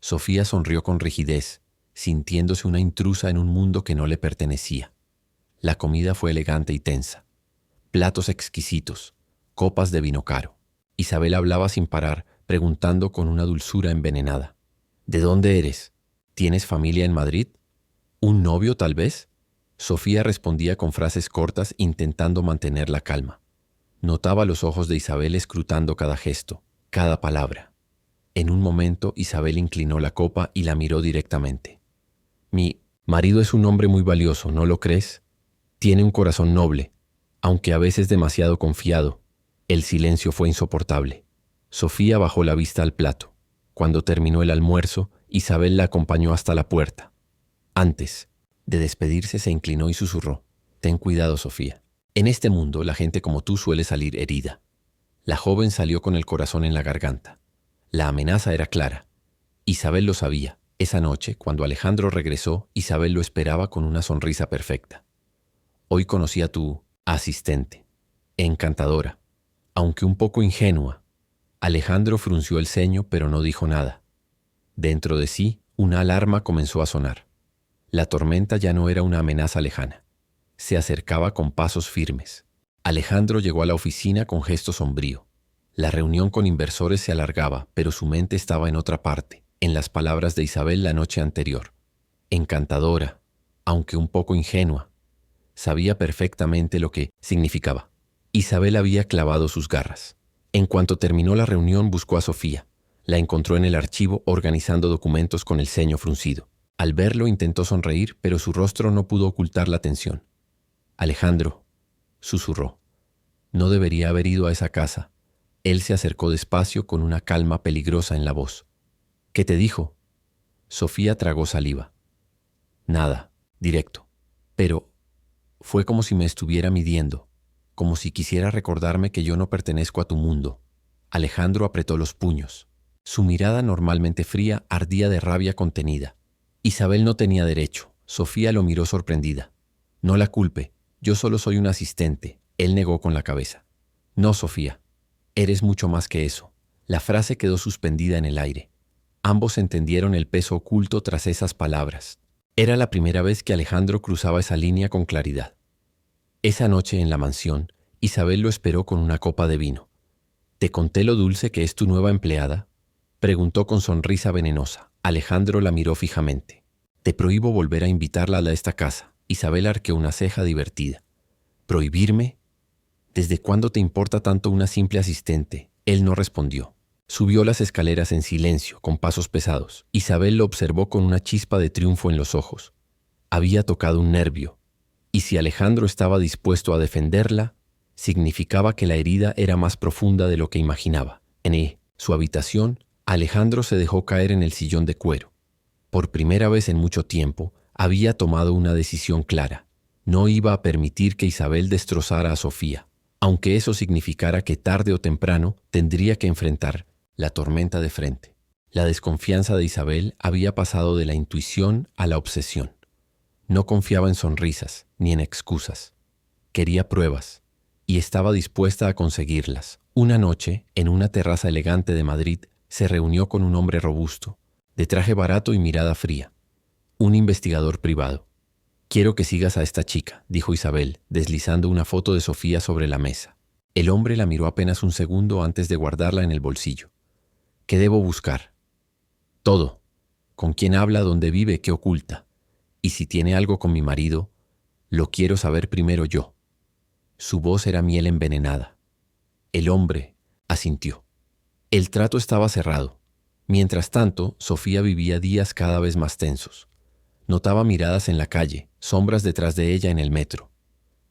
Sofía sonrió con rigidez, sintiéndose una intrusa en un mundo que no le pertenecía. La comida fue elegante y tensa. Platos exquisitos, copas de vino caro. Isabel hablaba sin parar, preguntando con una dulzura envenenada. ¿De dónde eres? ¿Tienes familia en Madrid? ¿Un novio, tal vez? Sofía respondía con frases cortas, intentando mantener la calma. Notaba los ojos de Isabel escrutando cada gesto, cada palabra. En un momento, Isabel inclinó la copa y la miró directamente. Mi marido es un hombre muy valioso, ¿no lo crees? Tiene un corazón noble, aunque a veces demasiado confiado. El silencio fue insoportable. Sofía bajó la vista al plato. Cuando terminó el almuerzo, Isabel la acompañó hasta la puerta. Antes de despedirse, se inclinó y susurró. Ten cuidado, Sofía. En este mundo, la gente como tú suele salir herida. La joven salió con el corazón en la garganta. La amenaza era clara. Isabel lo sabía. Esa noche, cuando Alejandro regresó, Isabel lo esperaba con una sonrisa perfecta. Hoy conocí a tu asistente. Encantadora, aunque un poco ingenua. Alejandro frunció el ceño, pero no dijo nada. Dentro de sí, una alarma comenzó a sonar. La tormenta ya no era una amenaza lejana. Se acercaba con pasos firmes. Alejandro llegó a la oficina con gesto sombrío. La reunión con inversores se alargaba, pero su mente estaba en otra parte, en las palabras de Isabel la noche anterior. Encantadora, aunque un poco ingenua. Sabía perfectamente lo que significaba. Isabel había clavado sus garras. En cuanto terminó la reunión, buscó a Sofía. La encontró en el archivo organizando documentos con el ceño fruncido. Al verlo intentó sonreír, pero su rostro no pudo ocultar la tensión. Alejandro, susurró. No debería haber ido a esa casa. Él se acercó despacio con una calma peligrosa en la voz. ¿Qué te dijo? Sofía tragó saliva. Nada, directo. Pero fue como si me estuviera midiendo, como si quisiera recordarme que yo no pertenezco a tu mundo. Alejandro apretó los puños. Su mirada, normalmente fría, ardía de rabia contenida. Isabel no tenía derecho. Sofía lo miró sorprendida. No la culpe, yo solo soy un asistente. Él negó con la cabeza. No, Sofía, eres mucho más que eso. La frase quedó suspendida en el aire. Ambos entendieron el peso oculto tras esas palabras. Era la primera vez que Alejandro cruzaba esa línea con claridad. Esa noche en la mansión, Isabel lo esperó con una copa de vino. ¿Te conté lo dulce que es tu nueva empleada? Preguntó con sonrisa venenosa. Alejandro la miró fijamente. Te prohíbo volver a invitarla a esta casa. Isabel arqueó una ceja divertida. ¿Prohibirme? ¿Desde cuándo te importa tanto una simple asistente? Él no respondió. Subió las escaleras en silencio, con pasos pesados. Isabel lo observó con una chispa de triunfo en los ojos. Había tocado un nervio. Y si Alejandro estaba dispuesto a defenderla, significaba que la herida era más profunda de lo que imaginaba. En su habitación, Alejandro se dejó caer en el sillón de cuero. Por primera vez en mucho tiempo, había tomado una decisión clara. No iba a permitir que Isabel destrozara a Sofía, aunque eso significara que tarde o temprano tendría que enfrentar la tormenta de frente. La desconfianza de Isabel había pasado de la intuición a la obsesión. No confiaba en sonrisas ni en excusas. Quería pruebas y estaba dispuesta a conseguirlas. Una noche, en una terraza elegante de Madrid, se reunió con un hombre robusto, de traje barato y mirada fría. Un investigador privado. «Quiero que sigas a esta chica», dijo Isabel, deslizando una foto de Sofía sobre la mesa. El hombre la miró apenas un segundo antes de guardarla en el bolsillo. «¿Qué debo buscar?» «Todo. Con quién habla, dónde vive, qué oculta. Y si tiene algo con mi marido, lo quiero saber primero yo». Su voz era miel envenenada. El hombre asintió. El trato estaba cerrado. Mientras tanto, Sofía vivía días cada vez más tensos. Notaba miradas en la calle, sombras detrás de ella en el metro.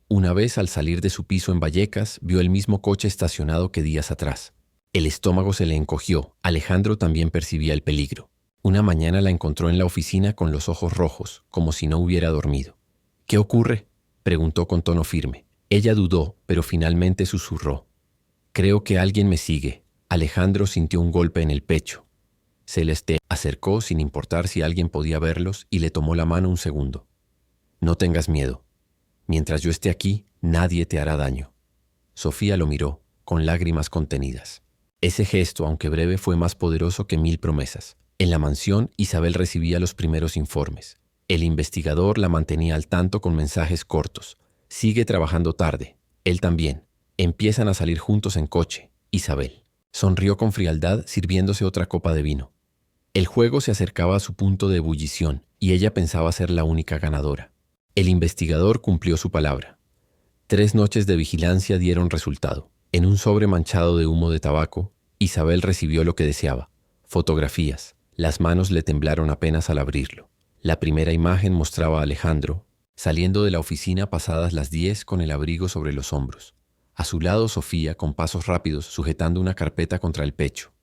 Una vez, al salir de su piso en Vallecas, vio el mismo coche estacionado que días atrás. El estómago se le encogió. Alejandro también percibía el peligro. Una mañana la encontró en la oficina con los ojos rojos, como si no hubiera dormido. «¿Qué ocurre?», preguntó con tono firme. Ella dudó, pero finalmente susurró. «Creo que alguien me sigue». Alejandro sintió un golpe en el pecho. Celeste acercó sin importar si alguien podía verlos y le tomó la mano un segundo. «No tengas miedo. Mientras yo esté aquí, nadie te hará daño». Sofía lo miró, con lágrimas contenidas. Ese gesto, aunque breve, fue más poderoso que 1000 promesas. En la mansión, Isabel recibía los primeros informes. El investigador la mantenía al tanto con mensajes cortos. «Sigue trabajando tarde». Él también. Empiezan a salir juntos en coche. Isabel sonrió con frialdad, sirviéndose otra copa de vino. El juego se acercaba a su punto de ebullición y ella pensaba ser la única ganadora. El investigador cumplió su palabra. 3 noches de vigilancia dieron resultado. En un sobre manchado de humo de tabaco, Isabel recibió lo que deseaba: fotografías. Las manos le temblaron apenas al abrirlo. La primera imagen mostraba a Alejandro saliendo de la oficina pasadas las 10 con el abrigo sobre los hombros. A su lado, Sofía, con pasos rápidos, sujetando una carpeta contra el pecho.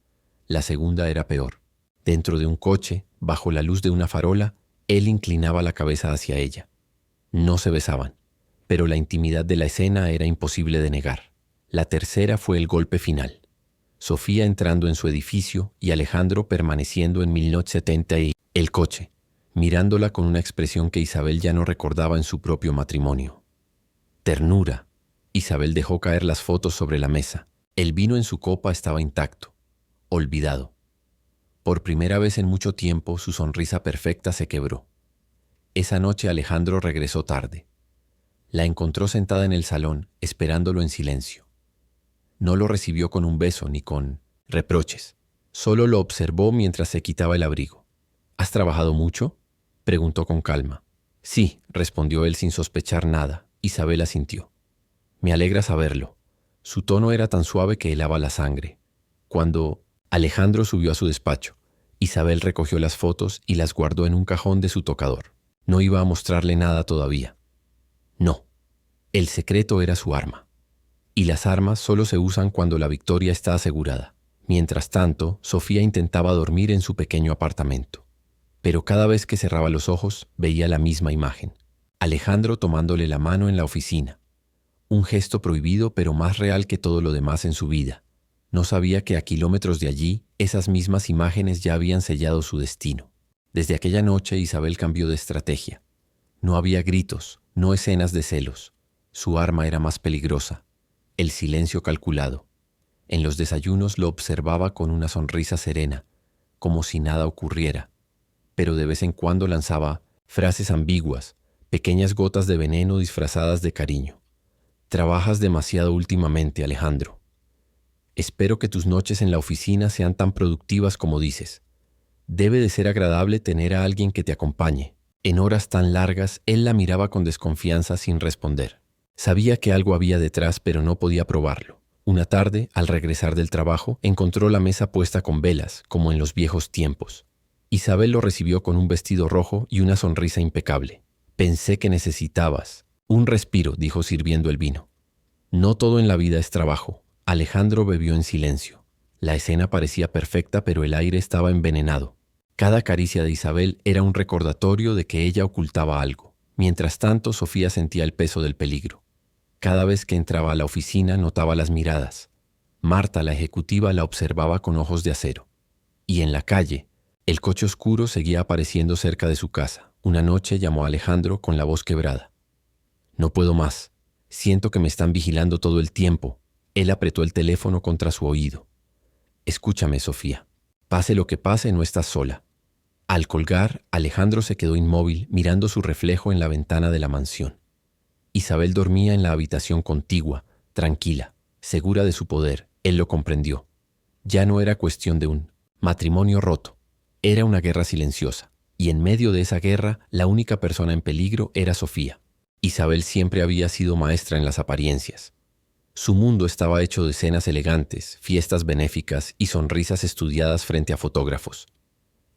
La segunda era peor. Dentro de un coche, bajo la luz de una farola, él inclinaba la cabeza hacia ella. No se besaban, pero la intimidad de la escena era imposible de negar. La tercera fue el golpe final. Sofía entrando en su edificio y Alejandro permaneciendo en 1970 y el coche, mirándola con una expresión que Isabel ya no recordaba en su propio matrimonio. Ternura. Isabel dejó caer las fotos sobre la mesa. El vino en su copa estaba intacto, olvidado. Por primera vez en mucho tiempo, su sonrisa perfecta se quebró. Esa noche Alejandro regresó tarde. La encontró sentada en el salón, esperándolo en silencio. No lo recibió con un beso ni con reproches. Solo lo observó mientras se quitaba el abrigo. «¿Has trabajado mucho?», preguntó con calma. «Sí», respondió él sin sospechar nada. Isabel asintió. «Me alegra saberlo». Su tono era tan suave que helaba la sangre. Cuando Alejandro subió a su despacho, Isabel recogió las fotos y las guardó en un cajón de su tocador. No iba a mostrarle nada todavía. No. El secreto era su arma. Y las armas solo se usan cuando la victoria está asegurada. Mientras tanto, Sofía intentaba dormir en su pequeño apartamento. Pero cada vez que cerraba los ojos, veía la misma imagen. Alejandro tomándole la mano en la oficina. Un gesto prohibido, pero más real que todo lo demás en su vida. No sabía que a kilómetros de allí, esas mismas imágenes ya habían sellado su destino. Desde aquella noche, Isabel cambió de estrategia. No había gritos, no escenas de celos. Su arma era más peligrosa. El silencio calculado. En los desayunos lo observaba con una sonrisa serena, como si nada ocurriera. Pero de vez en cuando lanzaba frases ambiguas, pequeñas gotas de veneno disfrazadas de cariño. «Trabajas demasiado últimamente, Alejandro. Espero que tus noches en la oficina sean tan productivas como dices. Debe de ser agradable tener a alguien que te acompañe». En horas tan largas, él la miraba con desconfianza sin responder. Sabía que algo había detrás, pero no podía probarlo. Una tarde, al regresar del trabajo, encontró la mesa puesta con velas, como en los viejos tiempos. Isabel lo recibió con un vestido rojo y una sonrisa impecable. «Pensé que necesitabas un respiro», dijo sirviendo el vino. «No todo en la vida es trabajo». Alejandro bebió en silencio. La escena parecía perfecta, pero el aire estaba envenenado. Cada caricia de Isabel era un recordatorio de que ella ocultaba algo. Mientras tanto, Sofía sentía el peso del peligro. Cada vez que entraba a la oficina notaba las miradas. Marta, la ejecutiva, la observaba con ojos de acero. Y en la calle, el coche oscuro seguía apareciendo cerca de su casa. Una noche llamó a Alejandro con la voz quebrada. No puedo más. Siento que me están vigilando todo el tiempo. Él apretó el teléfono contra su oído. Escúchame, Sofía. Pase lo que pase, no estás sola. Al colgar, Alejandro se quedó inmóvil mirando su reflejo en la ventana de la mansión. Isabel dormía en la habitación contigua, tranquila, segura de su poder. Él lo comprendió. Ya no era cuestión de un matrimonio roto. Era una guerra silenciosa. Y en medio de esa guerra, la única persona en peligro era Sofía. Isabel siempre había sido maestra en las apariencias. Su mundo estaba hecho de cenas elegantes, fiestas benéficas y sonrisas estudiadas frente a fotógrafos.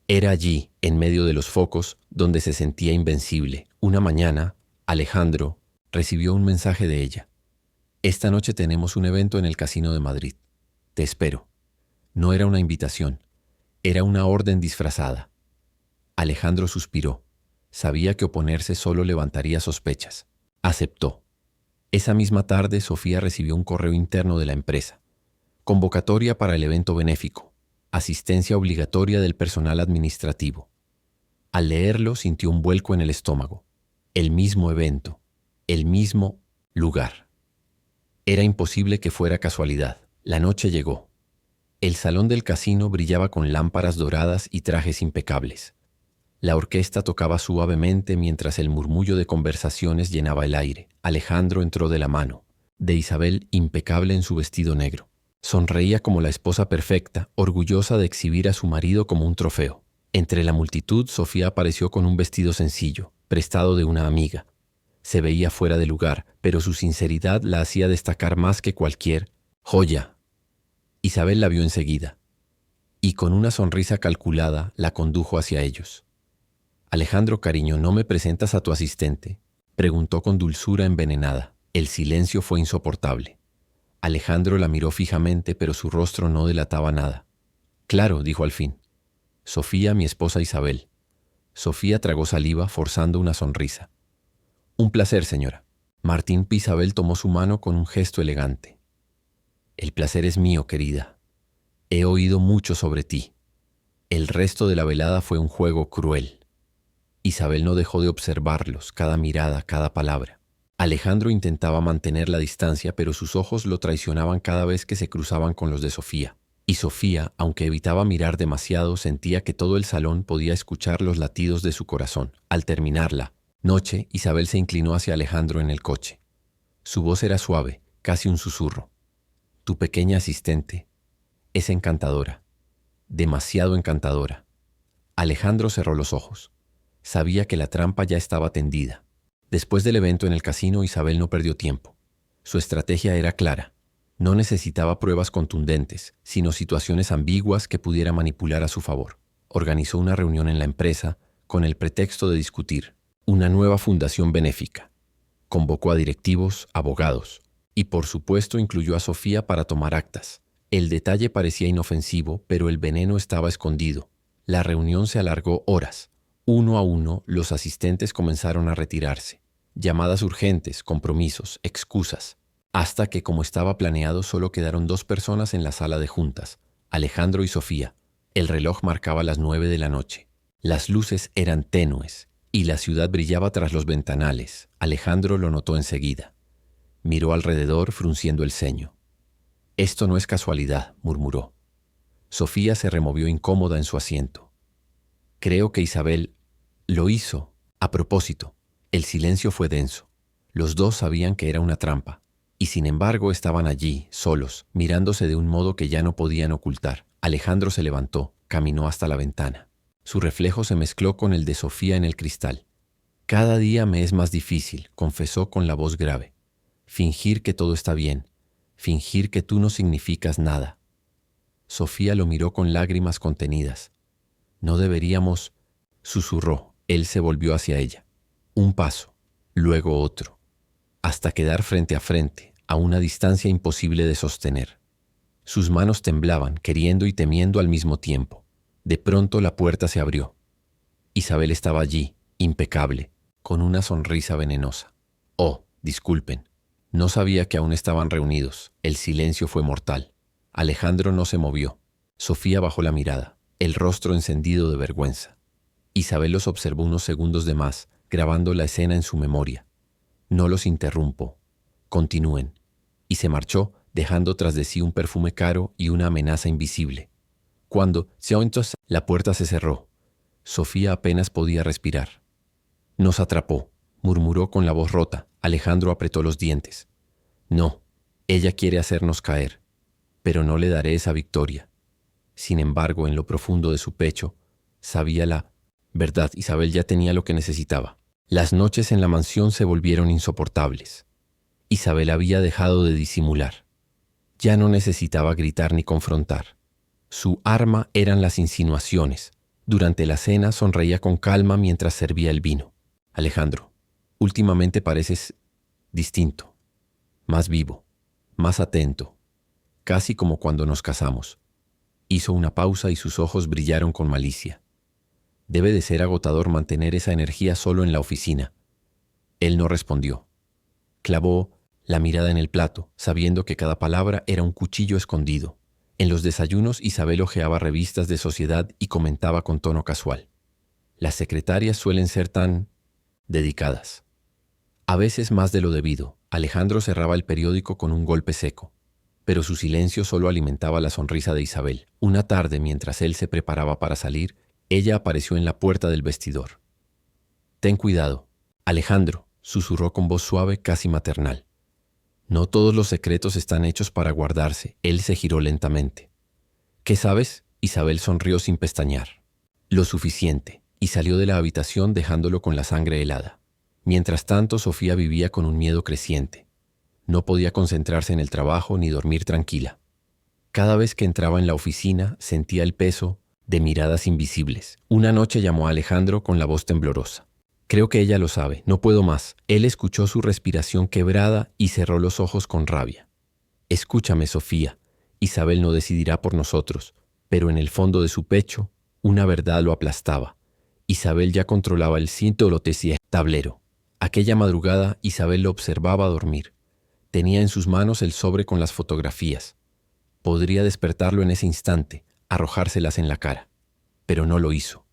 Era allí, en medio de los focos, donde se sentía invencible. Una mañana, Alejandro recibió un mensaje de ella. Esta noche tenemos un evento en el Casino de Madrid. Te espero. No era una invitación, era una orden disfrazada. Alejandro suspiró. Sabía que oponerse solo levantaría sospechas. Aceptó. Esa misma tarde, Sofía recibió un correo interno de la empresa. Convocatoria para el evento benéfico. Asistencia obligatoria del personal administrativo. Al leerlo, sintió un vuelco en el estómago. El mismo evento. El mismo lugar. Era imposible que fuera casualidad. La noche llegó. El salón del casino brillaba con lámparas doradas y trajes impecables. La orquesta tocaba suavemente mientras el murmullo de conversaciones llenaba el aire. Alejandro entró de la mano de Isabel, impecable en su vestido negro. Sonreía como la esposa perfecta, orgullosa de exhibir a su marido como un trofeo. Entre la multitud, Sofía apareció con un vestido sencillo, prestado de una amiga. Se veía fuera de lugar, pero su sinceridad la hacía destacar más que cualquier joya. Isabel la vio enseguida, y con una sonrisa calculada la condujo hacia ellos. Alejandro, cariño, ¿no me presentas a tu asistente?, preguntó con dulzura envenenada. El silencio fue insoportable. Alejandro la miró fijamente, pero su rostro no delataba nada. Claro, dijo al fin. Sofía, mi esposa Isabel. Sofía tragó saliva, forzando una sonrisa. Un placer, señora. Martín Isabel tomó su mano con un gesto elegante. El placer es mío, querida. He oído mucho sobre ti. El resto de la velada fue un juego cruel. Isabel no dejó de observarlos, cada mirada, cada palabra. Alejandro intentaba mantener la distancia, pero sus ojos lo traicionaban cada vez que se cruzaban con los de Sofía. Y Sofía, aunque evitaba mirar demasiado, sentía que todo el salón podía escuchar los latidos de su corazón. Al terminar la noche, Isabel se inclinó hacia Alejandro en el coche. Su voz era suave, casi un susurro. Tu pequeña asistente es encantadora, demasiado encantadora. Alejandro cerró los ojos. Sabía que la trampa ya estaba tendida. Después del evento en el casino, Isabel no perdió tiempo. Su estrategia era clara. No necesitaba pruebas contundentes, sino situaciones ambiguas que pudiera manipular a su favor. Organizó una reunión en la empresa con el pretexto de discutir una nueva fundación benéfica. Convocó a directivos, abogados y, por supuesto, incluyó a Sofía para tomar actas. El detalle parecía inofensivo, pero el veneno estaba escondido. La reunión se alargó horas. Uno a uno, los asistentes comenzaron a retirarse. Llamadas urgentes, compromisos, excusas. Hasta que, como estaba planeado, solo quedaron 2 personas en la sala de juntas, Alejandro y Sofía. El reloj marcaba las 9 de la noche. Las luces eran tenues y la ciudad brillaba tras los ventanales. Alejandro lo notó enseguida. Miró alrededor, frunciendo el ceño. Esto no es casualidad, murmuró. Sofía se removió incómoda en su asiento. Creo que Isabel lo hizo a propósito. El silencio fue denso. Los dos sabían que era una trampa, y sin embargo estaban allí, solos, mirándose de un modo que ya no podían ocultar. Alejandro se levantó, caminó hasta la ventana. Su reflejo se mezcló con el de Sofía en el cristal. Cada día me es más difícil, confesó con la voz grave. Fingir que todo está bien, fingir que tú no significas nada. Sofía lo miró con lágrimas contenidas. No deberíamos, susurró. Él se volvió hacia ella. Un paso, luego otro, hasta quedar frente a frente, a una distancia imposible de sostener. Sus manos temblaban, queriendo y temiendo al mismo tiempo. De pronto la puerta se abrió. Isabel estaba allí, impecable, con una sonrisa venenosa. Oh, disculpen. No sabía que aún estaban reunidos. El silencio fue mortal. Alejandro no se movió. Sofía bajó la mirada. el rostro encendido de vergüenza. Isabel los observó unos segundos de más, grabando la escena en su memoria. No los interrumpo. Continúen. Y se marchó, dejando tras de sí un perfume caro y una amenaza invisible. Cuando entonces la puerta se cerró. Sofía apenas podía respirar. Nos atrapó, murmuró con la voz rota. Alejandro apretó los dientes. No, ella quiere hacernos caer, pero no le daré esa victoria. Sin embargo, en lo profundo de su pecho, sabía la verdad. Isabel ya tenía lo que necesitaba. Las noches en la mansión se volvieron insoportables. Isabel había dejado de disimular. Ya no necesitaba gritar ni confrontar. Su arma eran las insinuaciones. Durante la cena sonreía con calma mientras servía el vino. Alejandro, últimamente pareces distinto, más vivo, más atento, casi como cuando nos casamos. Hizo una pausa y sus ojos brillaron con malicia. Debe de ser agotador mantener esa energía solo en la oficina. Él no respondió. Clavó la mirada en el plato, sabiendo que cada palabra era un cuchillo escondido. En los desayunos, Isabel hojeaba revistas de sociedad y comentaba con tono casual. Las secretarias suelen ser tan dedicadas. A veces más de lo debido. Alejandro cerraba el periódico con un golpe seco, pero su silencio solo alimentaba la sonrisa de Isabel. Una tarde, mientras él se preparaba para salir, ella apareció en la puerta del vestidor. «Ten cuidado, Alejandro», susurró con voz suave, casi maternal. «No todos los secretos están hechos para guardarse». Él se giró lentamente. «¿Qué sabes?». Isabel sonrió sin pestañear. «Lo suficiente», y salió de la habitación dejándolo con la sangre helada. Mientras tanto, Sofía vivía con un miedo creciente. No podía concentrarse en el trabajo ni dormir tranquila. Cada vez que entraba en la oficina, sentía el peso de miradas invisibles. Una noche llamó a Alejandro con la voz temblorosa. «Creo que ella lo sabe, no puedo más». Él escuchó su respiración quebrada y cerró los ojos con rabia. «Escúchame, Sofía. Isabel no decidirá por nosotros», pero en el fondo de su pecho, una verdad lo aplastaba. Isabel ya controlaba el cinto de tablero. Aquella madrugada, Isabel lo observaba dormir. Tenía en sus manos el sobre con las fotografías. Podría despertarlo en ese instante, arrojárselas en la cara. Pero no lo hizo.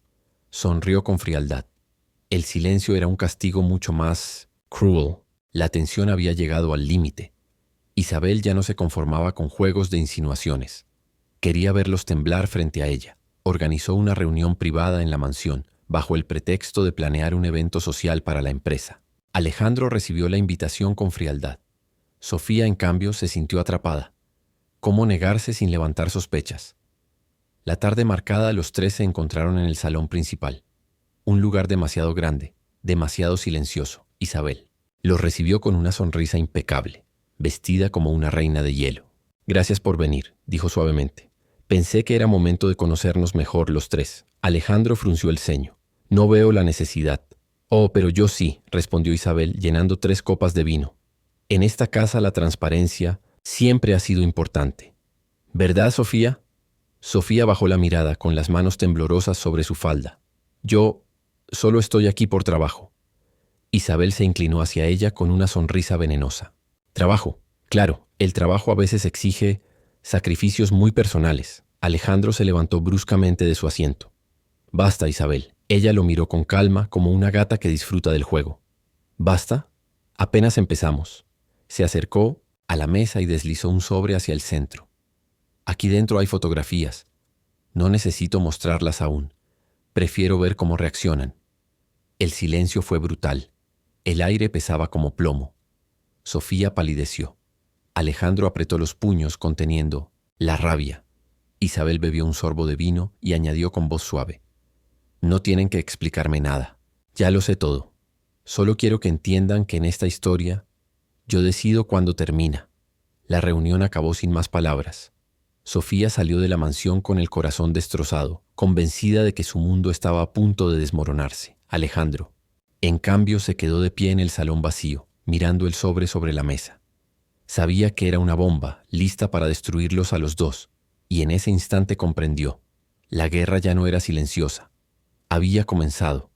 Sonrió con frialdad. El silencio era un castigo mucho más cruel. La tensión había llegado al límite. Isabel ya no se conformaba con juegos de insinuaciones. Quería verlos temblar frente a ella. Organizó una reunión privada en la mansión, bajo el pretexto de planear un evento social para la empresa. Alejandro recibió la invitación con frialdad. Sofía, en cambio, se sintió atrapada. ¿Cómo negarse sin levantar sospechas? La tarde marcada, los tres se encontraron en el salón principal. Un lugar demasiado grande, demasiado silencioso. Isabel los recibió con una sonrisa impecable, vestida como una reina de hielo. «Gracias por venir», dijo suavemente. «Pensé que era momento de conocernos mejor los tres». Alejandro frunció el ceño. «No veo la necesidad». «Oh, pero yo sí», respondió Isabel, llenando 3 copas de vino. «En esta casa la transparencia siempre ha sido importante». «¿Verdad, Sofía?». Sofía bajó la mirada, con las manos temblorosas sobre su falda. «Yo solo estoy aquí por trabajo». Isabel se inclinó hacia ella con una sonrisa venenosa. «Trabajo. Claro, el trabajo a veces exige sacrificios muy personales». Alejandro se levantó bruscamente de su asiento. «Basta, Isabel». Ella lo miró con calma, como una gata que disfruta del juego. «¿Basta? Apenas empezamos». Se acercó a la mesa y deslizó un sobre hacia el centro. «Aquí dentro hay fotografías. No necesito mostrarlas aún. Prefiero ver cómo reaccionan». El silencio fue brutal. El aire pesaba como plomo. Sofía palideció. Alejandro apretó los puños conteniendo la rabia. Isabel bebió un sorbo de vino y añadió con voz suave. «No tienen que explicarme nada. Ya lo sé todo. Solo quiero que entiendan que en esta historia yo decido cuándo termina». La reunión acabó sin más palabras. Sofía salió de la mansión con el corazón destrozado, convencida de que su mundo estaba a punto de desmoronarse. Alejandro, en cambio, se quedó de pie en el salón vacío, mirando el sobre la mesa. Sabía que era una bomba, lista para destruirlos a los dos, y en ese instante comprendió. La guerra ya no era silenciosa. Había comenzado.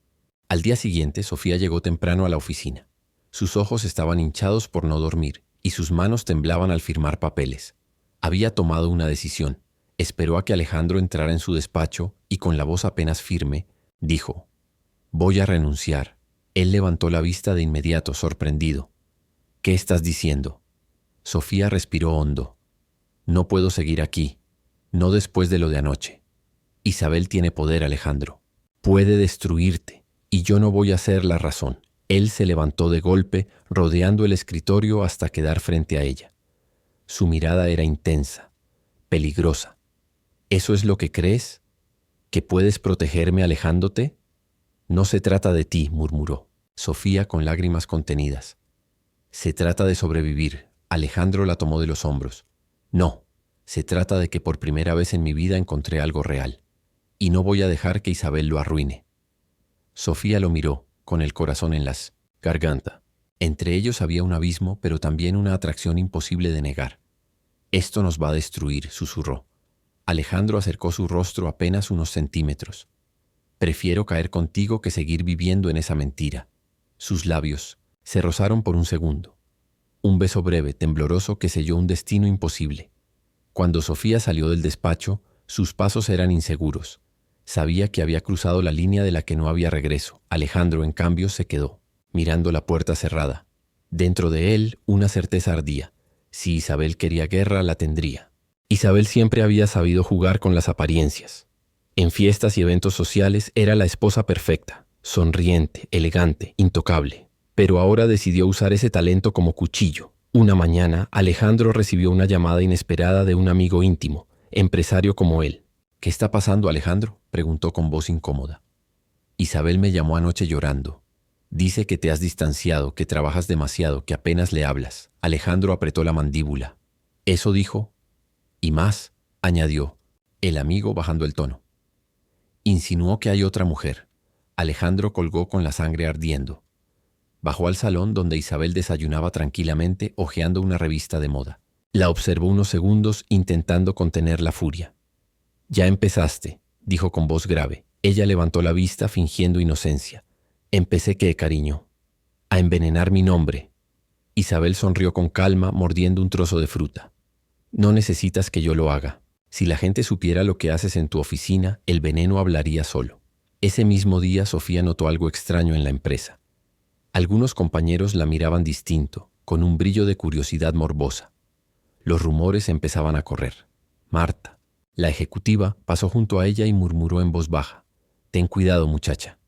Al día siguiente, Sofía llegó temprano a la oficina. Sus ojos estaban hinchados por no dormir, y sus manos temblaban al firmar papeles. Había tomado una decisión. Esperó a que Alejandro entrara en su despacho y con la voz apenas firme, dijo: «Voy a renunciar». Él levantó la vista de inmediato, sorprendido. «¿Qué estás diciendo?». Sofía respiró hondo. «No puedo seguir aquí, no después de lo de anoche. Isabel tiene poder, Alejandro. Puede destruirte, y yo no voy a ser la razón». Él se levantó de golpe, rodeando el escritorio hasta quedar frente a ella. Su mirada era intensa, peligrosa. ¿Eso es lo que crees? ¿Que puedes protegerme alejándote? No se trata de ti, murmuró Sofía con lágrimas contenidas. Se trata de sobrevivir. Alejandro la tomó de los hombros. No, se trata de que por primera vez en mi vida encontré algo real. Y no voy a dejar que Isabel lo arruine. Sofía lo miró, con el corazón en las garganta. Entre ellos había un abismo, pero también una atracción imposible de negar. Esto nos va a destruir, susurró. Alejandro acercó su rostro apenas unos centímetros. Prefiero caer contigo que seguir viviendo en esa mentira. Sus labios se rozaron por un segundo. Un beso breve, tembloroso, que selló un destino imposible. Cuando Sofía salió del despacho, sus pasos eran inseguros. Sabía que había cruzado la línea de la que no había regreso. Alejandro, en cambio, se quedó, mirando la puerta cerrada. Dentro de él, una certeza ardía. Si Isabel quería guerra, la tendría. Isabel siempre había sabido jugar con las apariencias. En fiestas y eventos sociales era la esposa perfecta, sonriente, elegante, intocable. Pero ahora decidió usar ese talento como cuchillo. Una mañana, Alejandro recibió una llamada inesperada de un amigo íntimo, empresario como él. «¿Qué está pasando, Alejandro?», preguntó con voz incómoda. «Isabel me llamó anoche llorando. Dice que te has distanciado, que trabajas demasiado, que apenas le hablas». Alejandro apretó la mandíbula. «¿Eso dijo?». «Y más», añadió, el amigo bajando el tono. «Insinuó que hay otra mujer». Alejandro colgó con la sangre ardiendo. Bajó al salón donde Isabel desayunaba tranquilamente hojeando una revista de moda. La observó unos segundos intentando contener la furia. «Ya empezaste», dijo con voz grave. Ella levantó la vista fingiendo inocencia. «¿Empecé qué, cariño?». «A envenenar mi nombre». Isabel sonrió con calma, mordiendo un trozo de fruta. «No necesitas que yo lo haga. Si la gente supiera lo que haces en tu oficina, el veneno hablaría solo». Ese mismo día Sofía notó algo extraño en la empresa. Algunos compañeros la miraban distinto, con un brillo de curiosidad morbosa. Los rumores empezaban a correr. Marta, la ejecutiva, pasó junto a ella y murmuró en voz baja: «Ten cuidado, muchacha.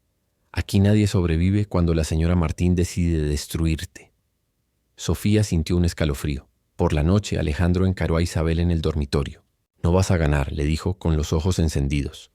Aquí nadie sobrevive cuando la señora Martín decide destruirte». Sofía sintió un escalofrío. Por la noche, Alejandro encaró a Isabel en el dormitorio. «No vas a ganar», le dijo con los ojos encendidos.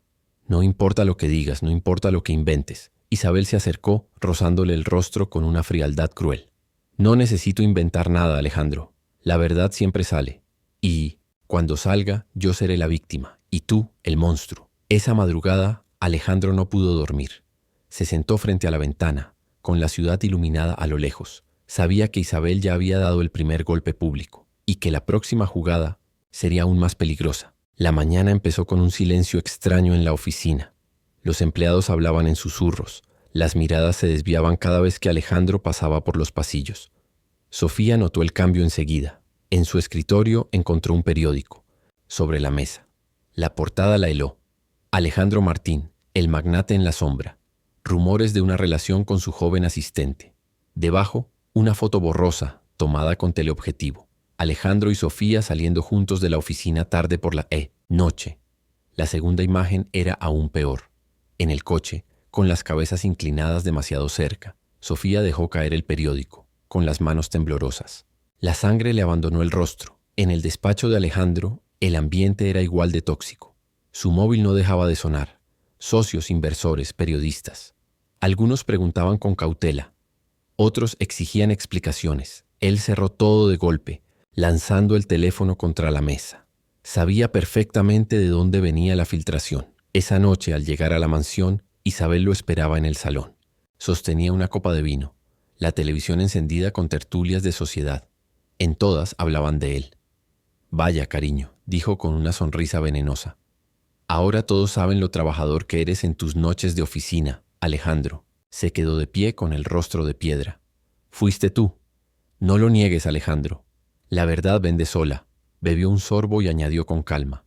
«No importa lo que digas, no importa lo que inventes». Isabel se acercó, rozándole el rostro con una frialdad cruel. «No necesito inventar nada, Alejandro. La verdad siempre sale. Y cuando salga, yo seré la víctima, y tú, el monstruo». Esa madrugada, Alejandro no pudo dormir. Se sentó frente a la ventana, con la ciudad iluminada a lo lejos. Sabía que Isabel ya había dado el primer golpe público, y que la próxima jugada sería aún más peligrosa. La mañana empezó con un silencio extraño en la oficina. Los empleados hablaban en susurros. Las miradas se desviaban cada vez que Alejandro pasaba por los pasillos. Sofía notó el cambio enseguida. En su escritorio encontró un periódico. Sobre la mesa. La portada la heló. Alejandro Martín, el magnate en la sombra. Rumores de una relación con su joven asistente. Debajo, una foto borrosa, tomada con teleobjetivo. Alejandro y Sofía saliendo juntos de la oficina tarde por la noche. La segunda imagen era aún peor. En el coche, con las cabezas inclinadas demasiado cerca, Sofía dejó caer el periódico, con las manos temblorosas. La sangre le abandonó el rostro. En el despacho de Alejandro, el ambiente era igual de tóxico. Su móvil no dejaba de sonar. Socios, inversores, periodistas. Algunos preguntaban con cautela. Otros exigían explicaciones. Él cerró todo de golpe, lanzando el teléfono contra la mesa. Sabía perfectamente de dónde venía la filtración. Esa noche, al llegar a la mansión, Isabel lo esperaba en el salón. Sostenía una copa de vino, la televisión encendida con tertulias de sociedad. En todas hablaban de él. «Vaya, cariño», dijo con una sonrisa venenosa. «Ahora todos saben lo trabajador que eres en tus noches de oficina, Alejandro». Se quedó de pie con el rostro de piedra. «Fuiste tú». «No lo niegues, Alejandro. La verdad vende sola». Bebió un sorbo y añadió con calma: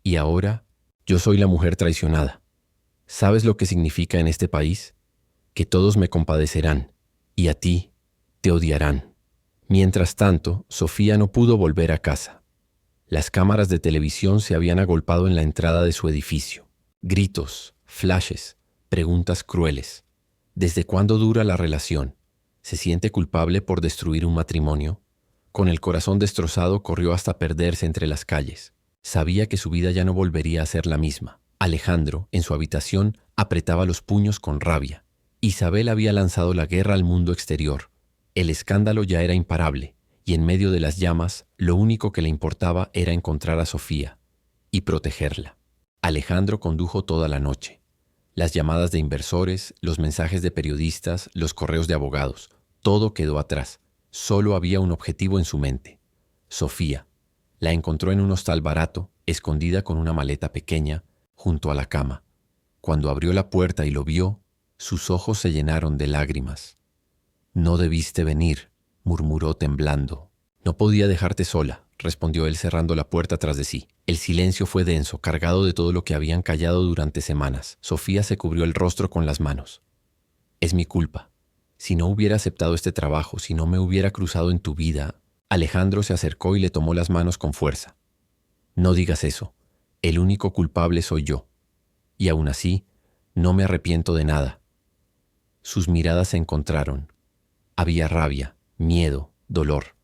Y ahora, yo soy la mujer traicionada. ¿Sabes lo que significa en este país? Que todos me compadecerán, y a ti te odiarán. Mientras tanto, Sofía no pudo volver a casa. Las cámaras de televisión se habían agolpado en la entrada de su edificio. Gritos, flashes, preguntas crueles. ¿Desde cuándo dura la relación? ¿Se siente culpable por destruir un matrimonio? Con el corazón destrozado corrió hasta perderse entre las calles. Sabía que su vida ya no volvería a ser la misma. Alejandro, en su habitación, apretaba los puños con rabia. Isabel había lanzado la guerra al mundo exterior. El escándalo ya era imparable, y en medio de las llamas, lo único que le importaba era encontrar a Sofía y protegerla. Alejandro condujo toda la noche. Las llamadas de inversores, los mensajes de periodistas, los correos de abogados, todo quedó atrás. Solo había un objetivo en su mente: Sofía. La encontró en un hostal barato, escondida con una maleta pequeña, junto a la cama. Cuando abrió la puerta y lo vio, sus ojos se llenaron de lágrimas. «No debiste venir», murmuró temblando. «No podía dejarte sola», respondió él cerrando la puerta tras de sí. El silencio fue denso, cargado de todo lo que habían callado durante semanas. Sofía se cubrió el rostro con las manos. «Es mi culpa. Si no hubiera aceptado este trabajo, si no me hubiera cruzado en tu vida...» Alejandro se acercó y le tomó las manos con fuerza. «No digas eso. El único culpable soy yo. Y aún así, no me arrepiento de nada». Sus miradas se encontraron. Había rabia, miedo, dolor,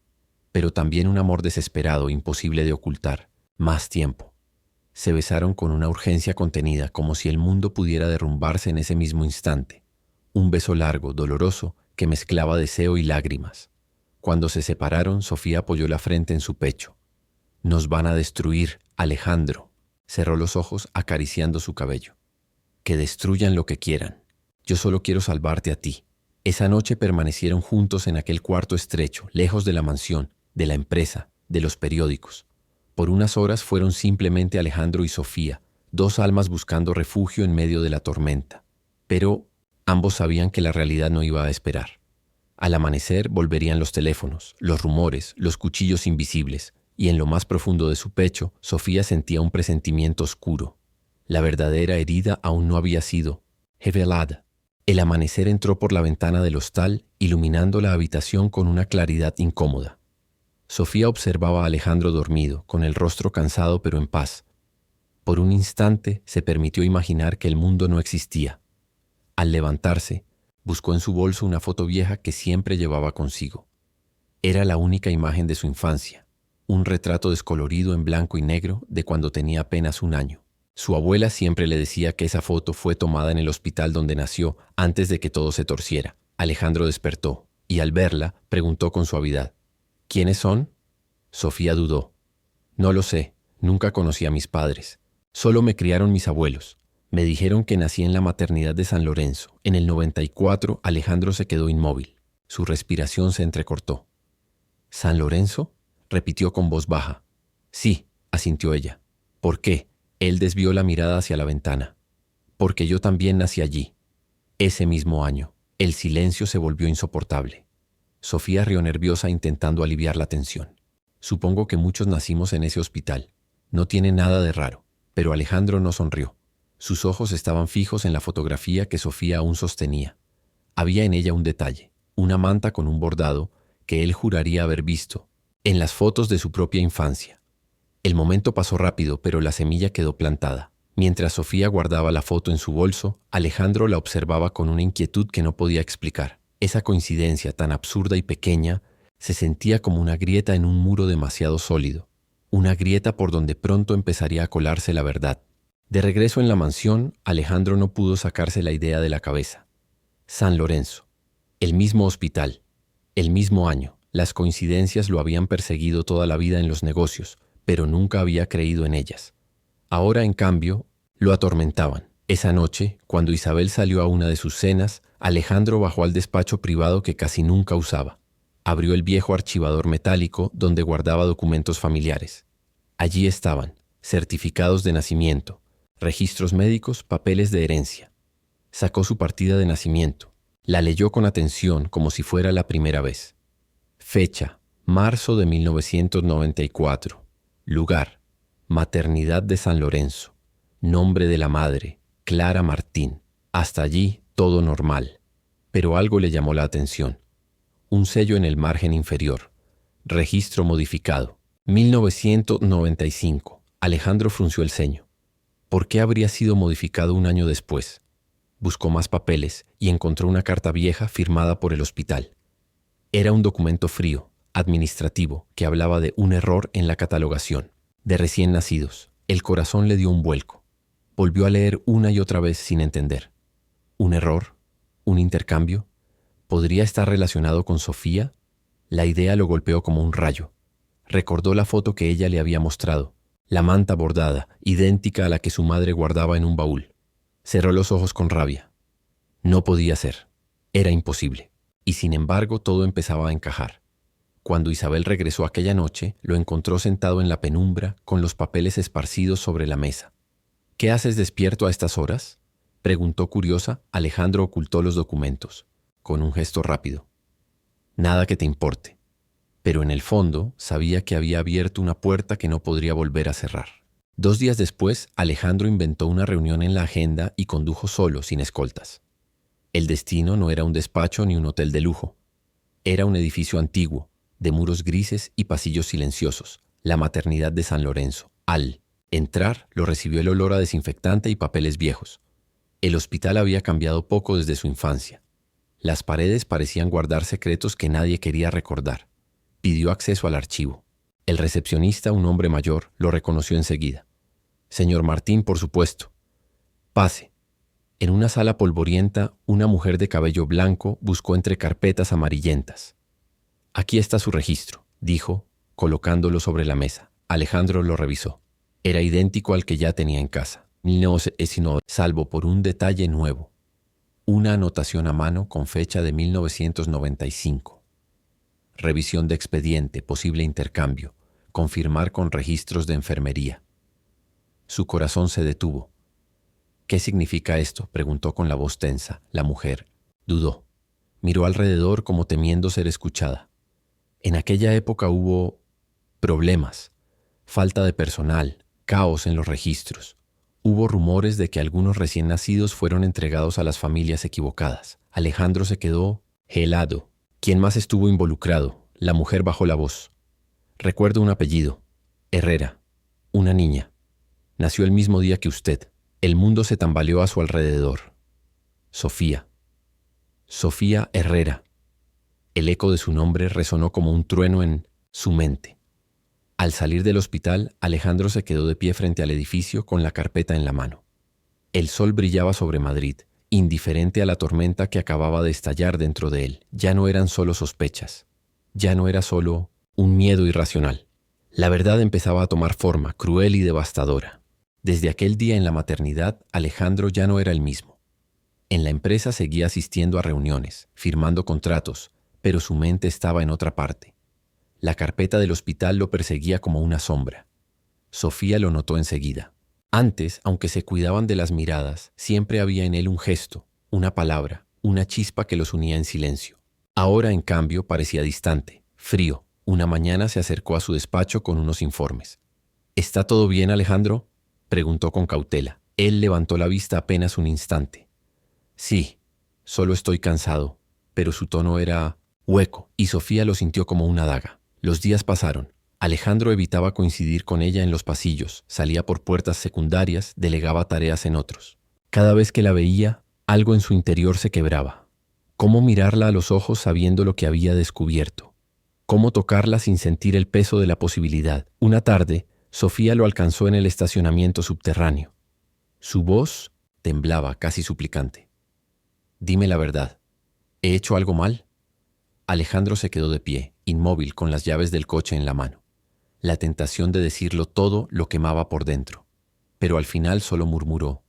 pero también un amor desesperado, imposible de ocultar. Más tiempo. Se besaron con una urgencia contenida, como si el mundo pudiera derrumbarse en ese mismo instante. Un beso largo, doloroso, que mezclaba deseo y lágrimas. Cuando se separaron, Sofía apoyó la frente en su pecho. «Nos van a destruir, Alejandro». Cerró los ojos acariciando su cabello. «Que destruyan lo que quieran. Yo solo quiero salvarte a ti». Esa noche permanecieron juntos en aquel cuarto estrecho, lejos de la mansión, de la empresa, de los periódicos. Por unas horas fueron simplemente Alejandro y Sofía, dos almas buscando refugio en medio de la tormenta. Pero ambos sabían que la realidad no iba a esperar. Al amanecer volverían los teléfonos, los rumores, los cuchillos invisibles, y en lo más profundo de su pecho, Sofía sentía un presentimiento oscuro. La verdadera herida aún no había sido revelada. El amanecer entró por la ventana del hostal, iluminando la habitación con una claridad incómoda. Sofía observaba a Alejandro dormido, con el rostro cansado pero en paz. Por un instante se permitió imaginar que el mundo no existía. Al levantarse, buscó en su bolso una foto vieja que siempre llevaba consigo. Era la única imagen de su infancia, un retrato descolorido en blanco y negro de cuando tenía apenas 1 año. Su abuela siempre le decía que esa foto fue tomada en el hospital donde nació, antes de que todo se torciera. Alejandro despertó y al verla preguntó con suavidad: «¿Quiénes son?». Sofía dudó. «No lo sé, nunca conocí a mis padres. Solo me criaron mis abuelos. Me dijeron que nací en la maternidad de San Lorenzo. En el 94, Alejandro se quedó inmóvil. Su respiración se entrecortó. «¿San Lorenzo?», repitió con voz baja. «Sí», asintió ella. «¿Por qué?». Él desvió la mirada hacia la ventana. «Porque yo también nací allí». Ese mismo año, el silencio se volvió insoportable. Sofía rió nerviosa intentando aliviar la tensión. «Supongo que muchos nacimos en ese hospital. No tiene nada de raro». Pero Alejandro no sonrió. Sus ojos estaban fijos en la fotografía que Sofía aún sostenía. Había en ella un detalle, una manta con un bordado que él juraría haber visto en las fotos de su propia infancia. El momento pasó rápido, pero la semilla quedó plantada. Mientras Sofía guardaba la foto en su bolso, Alejandro la observaba con una inquietud que no podía explicar. Esa coincidencia tan absurda y pequeña se sentía como una grieta en un muro demasiado sólido. Una grieta por donde pronto empezaría a colarse la verdad. De regreso en la mansión, Alejandro no pudo sacarse la idea de la cabeza. San Lorenzo. El mismo hospital. El mismo año. Las coincidencias lo habían perseguido toda la vida en los negocios, pero nunca había creído en ellas. Ahora, en cambio, lo atormentaban. Esa noche, cuando Isabel salió a una de sus cenas, Alejandro bajó al despacho privado que casi nunca usaba. Abrió el viejo archivador metálico donde guardaba documentos familiares. Allí estaban certificados de nacimiento, registros médicos, papeles de herencia. Sacó su partida de nacimiento. La leyó con atención como si fuera la primera vez. Fecha: marzo de 1994. Lugar: Maternidad de San Lorenzo. Nombre de la madre, Clara Martín. Hasta allí todo normal. Pero algo le llamó la atención. Un sello en el margen inferior. Registro modificado. 1995. Alejandro frunció el ceño. ¿Por qué habría sido modificado un año después? Buscó más papeles y encontró una carta vieja firmada por el hospital. Era un documento frío, administrativo, que hablaba de un error en la catalogación, de recién nacidos. El corazón le dio un vuelco. Volvió a leer una y otra vez sin entender. ¿Un error? ¿Un intercambio? ¿Podría estar relacionado con Sofía? La idea lo golpeó como un rayo. Recordó la foto que ella le había mostrado, la manta bordada, idéntica a la que su madre guardaba en un baúl. Cerró los ojos con rabia. No podía ser. Era imposible. Y sin embargo todo empezaba a encajar. Cuando Isabel regresó aquella noche, lo encontró sentado en la penumbra con los papeles esparcidos sobre la mesa. ¿Qué haces despierto a estas horas?, preguntó curiosa. Alejandro ocultó los documentos, con un gesto rápido. Nada que te importe. Pero en el fondo sabía que había abierto una puerta que no podría volver a cerrar. 2 días después, Alejandro inventó una reunión en la agenda y condujo solo, sin escoltas. El destino no era un despacho ni un hotel de lujo. Era un edificio antiguo, de muros grises y pasillos silenciosos, la maternidad de San Lorenzo. Al entrar, lo recibió el olor a desinfectante y papeles viejos. El hospital había cambiado poco desde su infancia. Las paredes parecían guardar secretos que nadie quería recordar. Pidió acceso al archivo. El recepcionista, un hombre mayor, lo reconoció enseguida. Señor Martín, por supuesto. Pase. En una sala polvorienta, una mujer de cabello blanco buscó entre carpetas amarillentas. Aquí está su registro, dijo, colocándolo sobre la mesa. Alejandro lo revisó. Era idéntico al que ya tenía en casa. No sino salvo por un detalle nuevo. Una anotación a mano con fecha de 1995. Revisión de expediente, posible intercambio, confirmar con registros de enfermería. Su corazón se detuvo. ¿Qué significa esto?, preguntó con la voz tensa. La mujer dudó. Miró alrededor como temiendo ser escuchada. En aquella época hubo problemas, falta de personal, caos en los registros. Hubo rumores de que algunos recién nacidos fueron entregados a las familias equivocadas. Alejandro se quedó helado. ¿Quién más estuvo involucrado? La mujer bajó la voz. Recuerdo un apellido. Herrera. Una niña. Nació el mismo día que usted. El mundo se tambaleó a su alrededor. Sofía. Sofía Herrera. El eco de su nombre resonó como un trueno en su mente. Al salir del hospital, Alejandro se quedó de pie frente al edificio con la carpeta en la mano. El sol brillaba sobre Madrid, indiferente a la tormenta que acababa de estallar dentro de él. Ya no eran solo sospechas. Ya no era solo un miedo irracional. La verdad empezaba a tomar forma, cruel y devastadora. Desde aquel día en la maternidad, Alejandro ya no era el mismo. En la empresa seguía asistiendo a reuniones, firmando contratos, pero su mente estaba en otra parte. La carpeta del hospital lo perseguía como una sombra. Sofía lo notó enseguida. Antes, aunque se cuidaban de las miradas, siempre había en él un gesto, una palabra, una chispa que los unía en silencio. Ahora, en cambio, parecía distante, frío. Una mañana se acercó a su despacho con unos informes. ¿Está todo bien, Alejandro?, preguntó con cautela. Él levantó la vista apenas un instante. Sí, solo estoy cansado, pero su tono era hueco, y Sofía lo sintió como una daga. Los días pasaron. Alejandro evitaba coincidir con ella en los pasillos, salía por puertas secundarias, delegaba tareas en otros. Cada vez que la veía, algo en su interior se quebraba. ¿Cómo mirarla a los ojos sabiendo lo que había descubierto? ¿Cómo tocarla sin sentir el peso de la posibilidad? Una tarde, Sofía lo alcanzó en el estacionamiento subterráneo. Su voz temblaba, casi suplicante. Dime la verdad. ¿He hecho algo mal? Alejandro se quedó de pie, inmóvil, con las llaves del coche en la mano. La tentación de decirlo todo lo quemaba por dentro. Pero al final solo murmuró: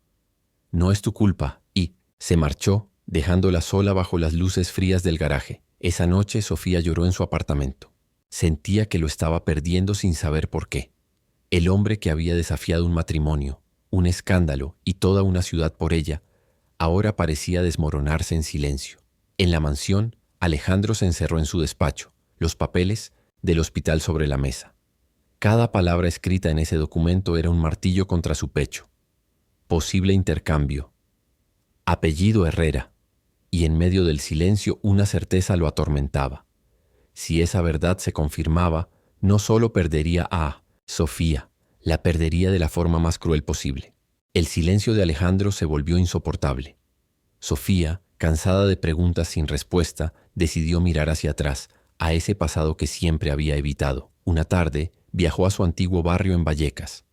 «No es tu culpa», y se marchó, dejándola sola bajo las luces frías del garaje. Esa noche Sofía lloró en su apartamento. Sentía que lo estaba perdiendo sin saber por qué. El hombre que había desafiado un matrimonio, un escándalo y toda una ciudad por ella, ahora parecía desmoronarse en silencio. En la mansión, Alejandro se encerró en su despacho, los papeles del hospital sobre la mesa. Cada palabra escrita en ese documento era un martillo contra su pecho. Posible intercambio. Apellido Herrera. Y en medio del silencio una certeza lo atormentaba. Si esa verdad se confirmaba, no solo perdería a Sofía, la perdería de la forma más cruel posible. El silencio de Alejandro se volvió insoportable. Sofía, cansada de preguntas sin respuesta, decidió mirar hacia atrás, a ese pasado que siempre había evitado. Una tarde, viajó a su antiguo barrio en Vallecas.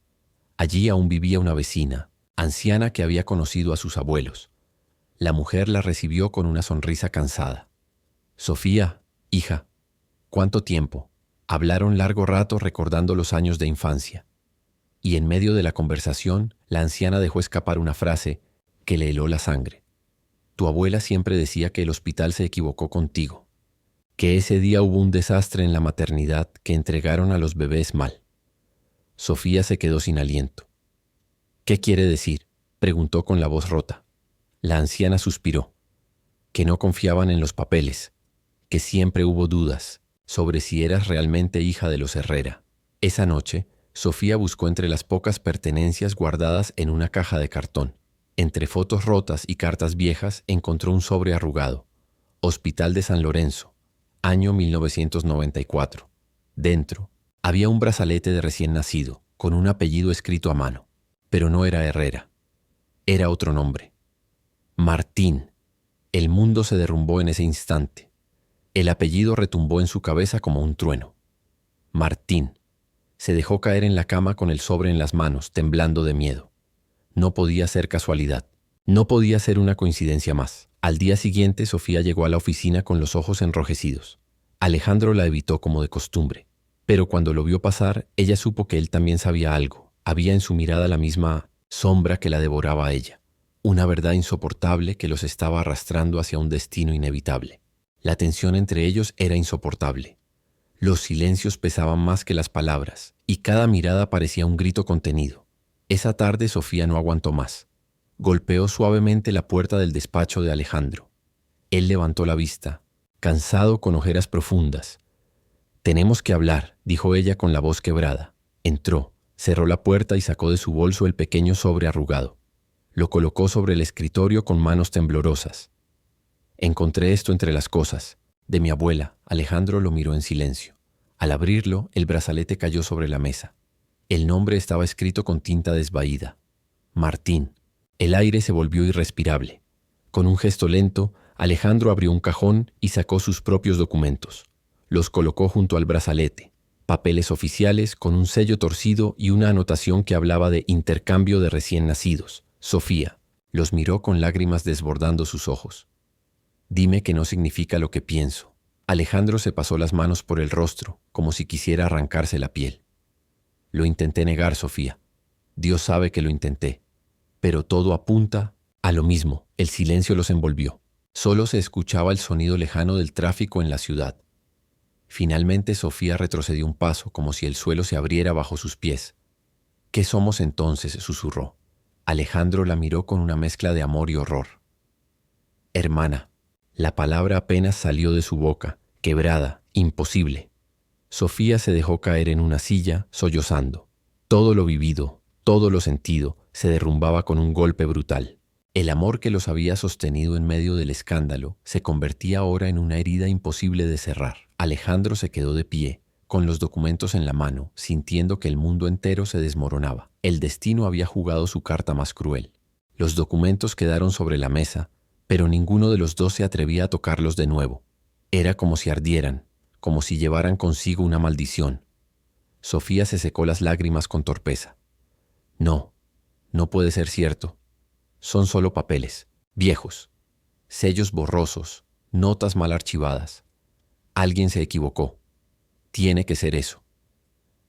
Allí aún vivía una vecina, anciana que había conocido a sus abuelos. La mujer la recibió con una sonrisa cansada. «Sofía, hija, ¿cuánto tiempo?». Hablaron largo rato recordando los años de infancia. Y en medio de la conversación, la anciana dejó escapar una frase que le heló la sangre. «Tu abuela siempre decía que el hospital se equivocó contigo, que ese día hubo un desastre en la maternidad, que entregaron a los bebés mal». Sofía se quedó sin aliento. «¿Qué quiere decir?», preguntó con la voz rota. La anciana suspiró. «Que no confiaban en los papeles, que siempre hubo dudas sobre si eras realmente hija de los Herrera». Esa noche, Sofía buscó entre las pocas pertenencias guardadas en una caja de cartón. Entre fotos rotas y cartas viejas encontró un sobre arrugado. Hospital de San Lorenzo, año 1994. Dentro había un brazalete de recién nacido, con un apellido escrito a mano. Pero no era Herrera. Era otro nombre. Martín. El mundo se derrumbó en ese instante. El apellido retumbó en su cabeza como un trueno. Martín. Se dejó caer en la cama con el sobre en las manos, temblando de miedo. No podía ser casualidad. No podía ser una coincidencia más. Al día siguiente, Sofía llegó a la oficina con los ojos enrojecidos. Alejandro la evitó como de costumbre. Pero cuando lo vio pasar, ella supo que él también sabía algo. Había en su mirada la misma sombra que la devoraba a ella. Una verdad insoportable que los estaba arrastrando hacia un destino inevitable. La tensión entre ellos era insoportable. Los silencios pesaban más que las palabras, y cada mirada parecía un grito contenido. Esa tarde Sofía no aguantó más. Golpeó suavemente la puerta del despacho de Alejandro. Él levantó la vista, cansado, con ojeras profundas. «Tenemos que hablar», dijo ella con la voz quebrada. Entró, cerró la puerta y sacó de su bolso el pequeño sobre arrugado. Lo colocó sobre el escritorio con manos temblorosas. «Encontré esto entre las cosas de mi abuela». Alejandro lo miró en silencio. Al abrirlo, el brazalete cayó sobre la mesa. El nombre estaba escrito con tinta desvaída. Martín. El aire se volvió irrespirable. Con un gesto lento, Alejandro abrió un cajón y sacó sus propios documentos. Los colocó junto al brazalete. Papeles oficiales con un sello torcido y una anotación que hablaba de intercambio de recién nacidos. Sofía los miró con lágrimas desbordando sus ojos. «Dime que no significa lo que pienso». Alejandro se pasó las manos por el rostro, como si quisiera arrancarse la piel. «Lo intenté negar, Sofía. Dios sabe que lo intenté. Pero todo apunta a lo mismo». El silencio los envolvió. Solo se escuchaba el sonido lejano del tráfico en la ciudad. Finalmente Sofía retrocedió un paso, como si el suelo se abriera bajo sus pies. «¿Qué somos entonces?», susurró. Alejandro la miró con una mezcla de amor y horror. «Hermana». La palabra apenas salió de su boca, quebrada, imposible. Sofía se dejó caer en una silla, sollozando. Todo lo vivido, todo lo sentido, se derrumbaba con un golpe brutal. El amor que los había sostenido en medio del escándalo se convertía ahora en una herida imposible de cerrar. Alejandro se quedó de pie, con los documentos en la mano, sintiendo que el mundo entero se desmoronaba. El destino había jugado su carta más cruel. Los documentos quedaron sobre la mesa, pero ninguno de los dos se atrevía a tocarlos de nuevo. Era como si ardieran, como si llevaran consigo una maldición. Sofía se secó las lágrimas con torpeza. «No, no puede ser cierto. Son solo papeles, viejos, sellos borrosos, notas mal archivadas. Alguien se equivocó. Tiene que ser eso».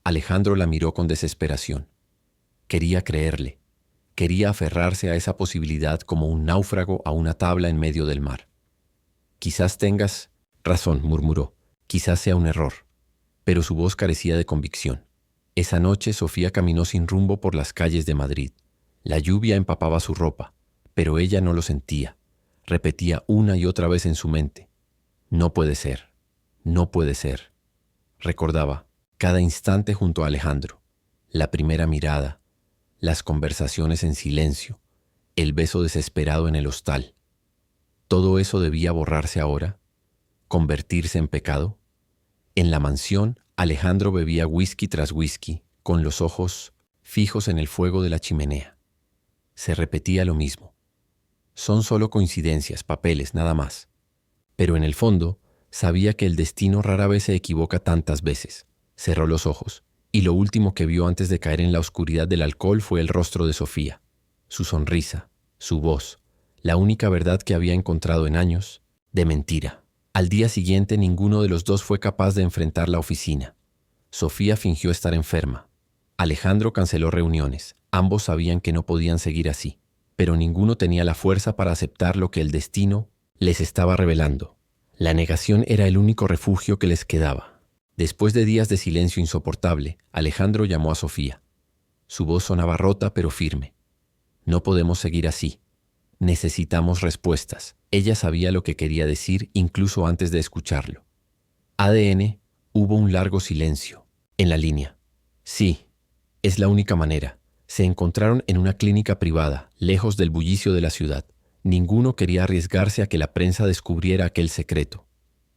Alejandro la miró con desesperación. Quería creerle. Quería aferrarse a esa posibilidad como un náufrago a una tabla en medio del mar. «Quizás tengas razón», murmuró. «Quizás sea un error». Pero su voz carecía de convicción. Esa noche Sofía caminó sin rumbo por las calles de Madrid. La lluvia empapaba su ropa, pero ella no lo sentía. Repetía una y otra vez en su mente: «No puede ser, no puede ser». Recordaba: cada instante junto a Alejandro, la primera mirada, las conversaciones en silencio, el beso desesperado en el hostal. ¿Todo eso debía borrarse ahora? ¿Convertirse en pecado? En la mansión, Alejandro bebía whisky tras whisky, con los ojos fijos en el fuego de la chimenea. Se repetía lo mismo. Son solo coincidencias, papeles, nada más. Pero en el fondo, sabía que el destino rara vez se equivoca tantas veces. Cerró los ojos, y lo último que vio antes de caer en la oscuridad del alcohol fue el rostro de Sofía, su sonrisa, su voz, la única verdad que había encontrado en años, de mentira. Al día siguiente ninguno de los dos fue capaz de enfrentar la oficina. Sofía fingió estar enferma. Alejandro canceló reuniones. Ambos sabían que no podían seguir así, pero ninguno tenía la fuerza para aceptar lo que el destino les estaba revelando. La negación era el único refugio que les quedaba. Después de días de silencio insoportable, Alejandro llamó a Sofía. Su voz sonaba rota pero firme. No podemos seguir así. Necesitamos respuestas. Ella sabía lo que quería decir incluso antes de escucharlo. ADN, hubo un largo silencio. En la línea. Sí, es la única manera. Se encontraron en una clínica privada, lejos del bullicio de la ciudad. Ninguno quería arriesgarse a que la prensa descubriera aquel secreto.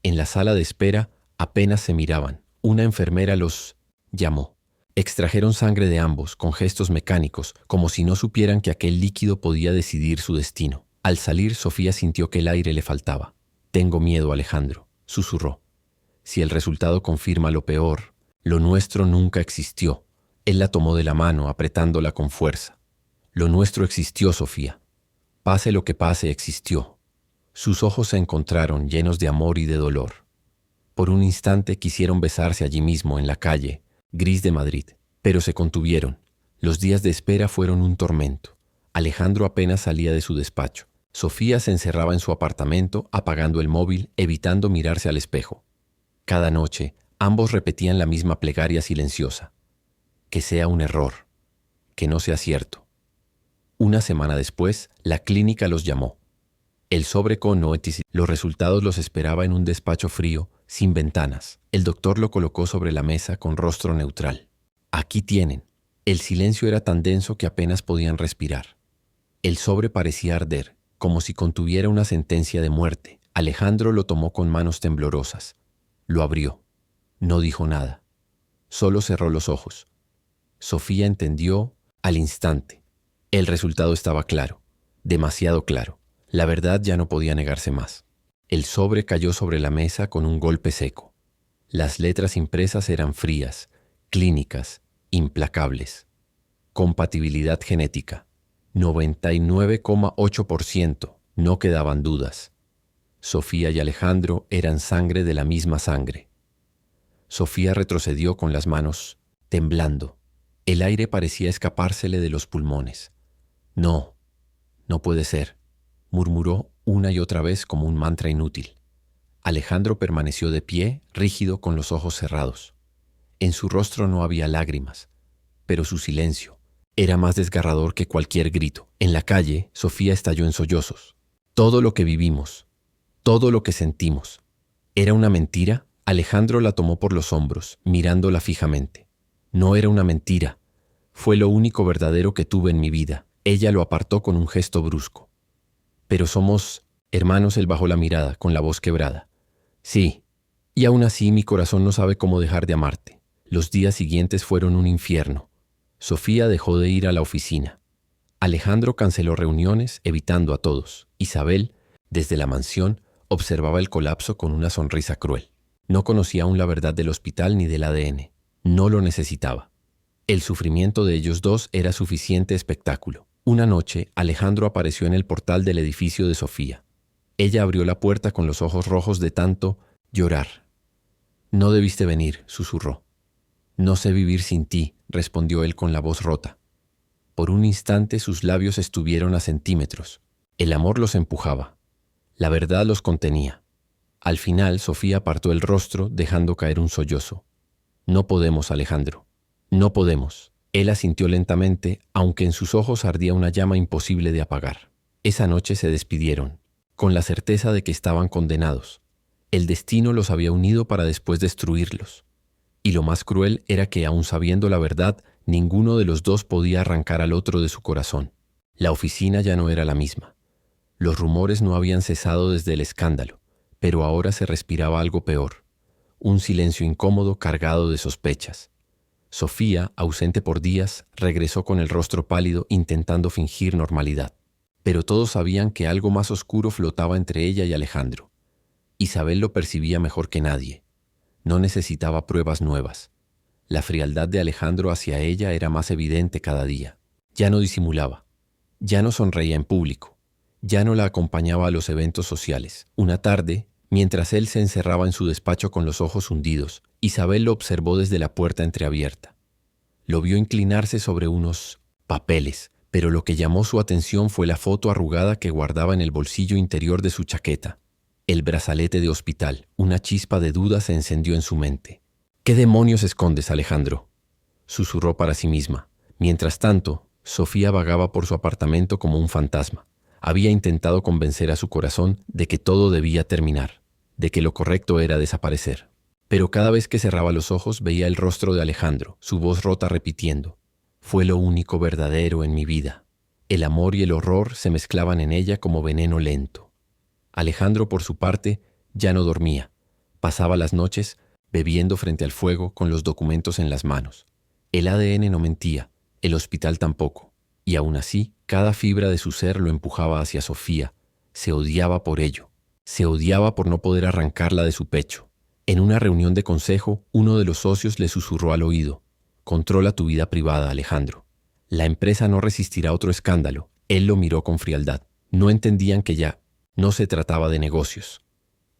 En la sala de espera apenas se miraban. Una enfermera los llamó. Extrajeron sangre de ambos, con gestos mecánicos, como si no supieran que aquel líquido podía decidir su destino. Al salir, Sofía sintió que el aire le faltaba. «Tengo miedo, Alejandro», susurró. «Si el resultado confirma lo peor, lo nuestro nunca existió». Él la tomó de la mano, apretándola con fuerza. «Lo nuestro existió, Sofía. Pase lo que pase, existió». Sus ojos se encontraron, llenos de amor y de dolor. Por un instante quisieron besarse allí mismo, en la calle gris de Madrid, pero se contuvieron. Los días de espera fueron un tormento. Alejandro apenas salía de su despacho. Sofía se encerraba en su apartamento, apagando el móvil, evitando mirarse al espejo. Cada noche, ambos repetían la misma plegaria silenciosa. Que sea un error, que no sea cierto. Una semana después, la clínica los llamó. El sobre con los resultados los esperaba en un despacho frío, sin ventanas. El doctor lo colocó sobre la mesa con rostro neutral. «Aquí tienen». El silencio era tan denso que apenas podían respirar. El sobre parecía arder, como si contuviera una sentencia de muerte. Alejandro lo tomó con manos temblorosas. Lo abrió. No dijo nada. Solo cerró los ojos. Sofía entendió al instante. El resultado estaba claro, demasiado claro. La verdad ya no podía negarse más. El sobre cayó sobre la mesa con un golpe seco. Las letras impresas eran frías, clínicas, implacables. Compatibilidad genética. 99,8%. No quedaban dudas. Sofía y Alejandro eran sangre de la misma sangre. Sofía retrocedió con las manos, temblando. El aire parecía escapársele de los pulmones. «No, no puede ser», murmuró una y otra vez como un mantra inútil. Alejandro permaneció de pie, rígido, con los ojos cerrados. En su rostro no había lágrimas, pero su silencio era más desgarrador que cualquier grito. En la calle, Sofía estalló en sollozos. Todo lo que vivimos, todo lo que sentimos, ¿era una mentira? Alejandro la tomó por los hombros, mirándola fijamente. No era una mentira. Fue lo único verdadero que tuve en mi vida. Ella lo apartó con un gesto brusco. «Pero somos hermanos», él bajó la mirada, con la voz quebrada. «Sí, y aún así mi corazón no sabe cómo dejar de amarte». Los días siguientes fueron un infierno. Sofía dejó de ir a la oficina. Alejandro canceló reuniones, evitando a todos. Isabel, desde la mansión, observaba el colapso con una sonrisa cruel. No conocía aún la verdad del hospital ni del ADN. No lo necesitaba. El sufrimiento de ellos dos era suficiente espectáculo. Una noche, Alejandro apareció en el portal del edificio de Sofía. Ella abrió la puerta con los ojos rojos de tanto llorar. «No debiste venir», susurró. «No sé vivir sin ti», respondió él con la voz rota. Por un instante sus labios estuvieron a centímetros. El amor los empujaba. La verdad los contenía. Al final, Sofía apartó el rostro, dejando caer un sollozo. «No podemos, Alejandro. No podemos». Él asintió lentamente, aunque en sus ojos ardía una llama imposible de apagar. Esa noche se despidieron, con la certeza de que estaban condenados. El destino los había unido para después destruirlos. Y lo más cruel era que, aun sabiendo la verdad, ninguno de los dos podía arrancar al otro de su corazón. La oficina ya no era la misma. Los rumores no habían cesado desde el escándalo, pero ahora se respiraba algo peor. Un silencio incómodo cargado de sospechas. Sofía, ausente por días, regresó con el rostro pálido intentando fingir normalidad. Pero todos sabían que algo más oscuro flotaba entre ella y Alejandro. Isabel lo percibía mejor que nadie. No necesitaba pruebas nuevas. La frialdad de Alejandro hacia ella era más evidente cada día. Ya no disimulaba. Ya no sonreía en público. Ya no la acompañaba a los eventos sociales. Una tarde, mientras él se encerraba en su despacho con los ojos hundidos, Isabel lo observó desde la puerta entreabierta. Lo vio inclinarse sobre unos papeles, pero lo que llamó su atención fue la foto arrugada que guardaba en el bolsillo interior de su chaqueta. El brazalete de hospital. Una chispa de duda se encendió en su mente. «¿Qué demonios escondes, Alejandro?», susurró para sí misma. Mientras tanto, Sofía vagaba por su apartamento como un fantasma. Había intentado convencer a su corazón de que todo debía terminar, de que lo correcto era desaparecer. Pero cada vez que cerraba los ojos veía el rostro de Alejandro, su voz rota repitiendo: «Fue lo único verdadero en mi vida». El amor y el horror se mezclaban en ella como veneno lento. Alejandro, por su parte, ya no dormía. Pasaba las noches bebiendo frente al fuego con los documentos en las manos. El ADN no mentía, el hospital tampoco. Y aún así, cada fibra de su ser lo empujaba hacia Sofía. Se odiaba por ello. Se odiaba por no poder arrancarla de su pecho. En una reunión de consejo, uno de los socios le susurró al oído: «Controla tu vida privada, Alejandro. La empresa no resistirá otro escándalo». Él lo miró con frialdad. No entendían que ya no se trataba de negocios.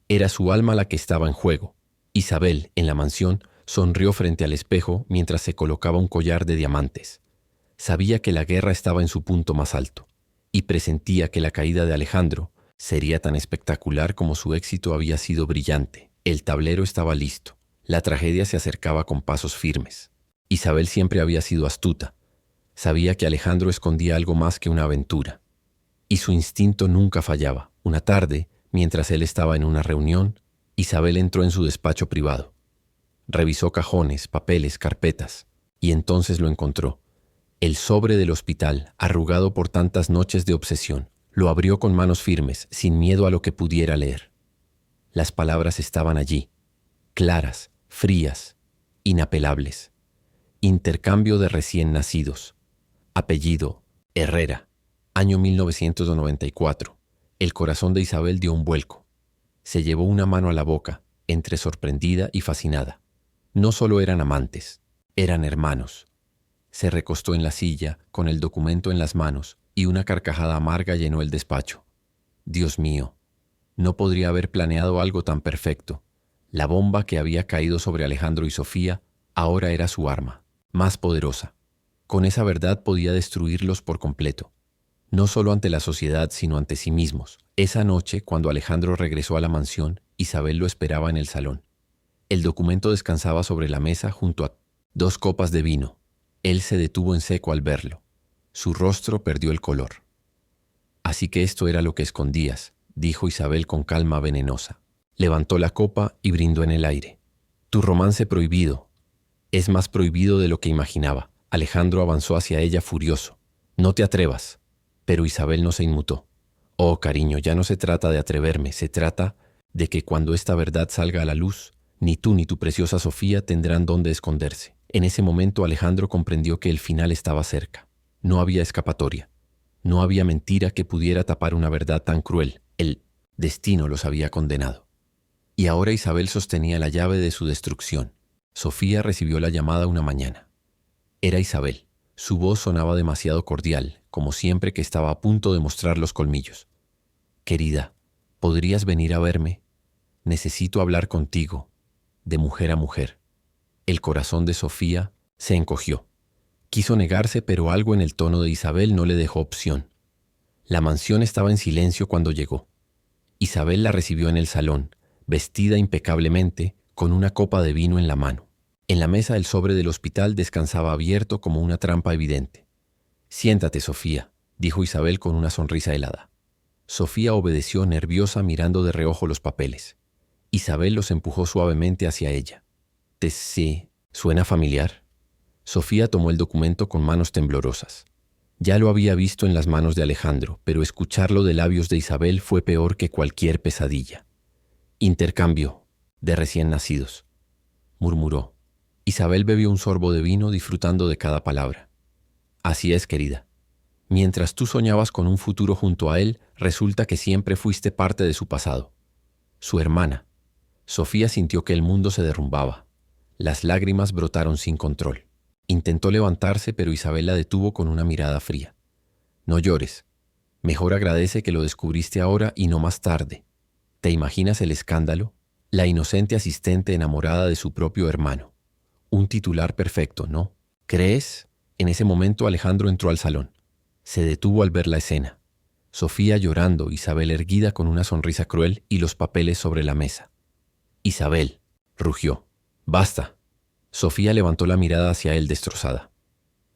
Era su alma la que estaba en juego. Isabel, en la mansión, sonrió frente al espejo mientras se colocaba un collar de diamantes. Sabía que la guerra estaba en su punto más alto, y presentía que la caída de Alejandro sería tan espectacular como su éxito había sido brillante. El tablero estaba listo. La tragedia se acercaba con pasos firmes. Isabel siempre había sido astuta. Sabía que Alejandro escondía algo más que una aventura. Y su instinto nunca fallaba. Una tarde, mientras él estaba en una reunión, Isabel entró en su despacho privado. Revisó cajones, papeles, carpetas, y entonces lo encontró. El sobre del hospital, arrugado por tantas noches de obsesión. Lo abrió con manos firmes, sin miedo a lo que pudiera leer. Las palabras estaban allí, claras, frías, inapelables. Intercambio de recién nacidos. Apellido: Herrera. Año 1994. El corazón de Isabel dio un vuelco. Se llevó una mano a la boca, entre sorprendida y fascinada. No solo eran amantes, eran hermanos. Se recostó en la silla, con el documento en las manos, y una carcajada amarga llenó el despacho. Dios mío, no podría haber planeado algo tan perfecto. La bomba que había caído sobre Alejandro y Sofía ahora era su arma, más poderosa. Con esa verdad podía destruirlos por completo. No solo ante la sociedad, sino ante sí mismos. Esa noche, cuando Alejandro regresó a la mansión, Isabel lo esperaba en el salón. El documento descansaba sobre la mesa junto a 2 copas de vino. Él se detuvo en seco al verlo. Su rostro perdió el color. «Así que esto era lo que escondías», dijo Isabel con calma venenosa. Levantó la copa y brindó en el aire. «Tu romance prohibido. Es más prohibido de lo que imaginaba». Alejandro avanzó hacia ella furioso. «No te atrevas». Pero Isabel no se inmutó. «Oh, cariño, ya no se trata de atreverme, se trata de que cuando esta verdad salga a la luz, ni tú ni tu preciosa Sofía tendrán dónde esconderse». En ese momento Alejandro comprendió que el final estaba cerca. No había escapatoria. No había mentira que pudiera tapar una verdad tan cruel. El destino los había condenado. Y ahora Isabel sostenía la llave de su destrucción. Sofía recibió la llamada una mañana. Era Isabel. Su voz sonaba demasiado cordial, como siempre que estaba a punto de mostrar los colmillos. «Querida, ¿podrías venir a verme? Necesito hablar contigo, de mujer a mujer». El corazón de Sofía se encogió. Quiso negarse, pero algo en el tono de Isabel no le dejó opción. La mansión estaba en silencio cuando llegó. Isabel la recibió en el salón, vestida impecablemente, con una copa de vino en la mano. En la mesa el sobre del hospital descansaba abierto como una trampa evidente. «Siéntate, Sofía», dijo Isabel con una sonrisa helada. Sofía obedeció nerviosa mirando de reojo los papeles. Isabel los empujó suavemente hacia ella. «Sí, ¿Suena familiar? Sofía tomó el documento con manos temblorosas. Ya lo había visto en las manos de Alejandro, pero escucharlo de labios de Isabel fue peor que cualquier pesadilla. Intercambio de recién nacidos, murmuró. Isabel bebió un sorbo de vino disfrutando de cada palabra. Así es, querida. Mientras tú soñabas con un futuro junto a él, resulta que siempre fuiste parte de su pasado. Su hermana. Sofía sintió que el mundo se derrumbaba. Las lágrimas brotaron sin control. Intentó levantarse, pero Isabel la detuvo con una mirada fría. No llores. Mejor agradece que lo descubriste ahora y no más tarde. ¿Te imaginas el escándalo? La inocente asistente enamorada de su propio hermano. Un titular perfecto, ¿no? ¿Crees? En ese momento Alejandro entró al salón. Se detuvo al ver la escena. Sofía llorando, Isabel erguida con una sonrisa cruel y los papeles sobre la mesa. Isabel, rugió. Basta. Sofía levantó la mirada hacia él destrozada.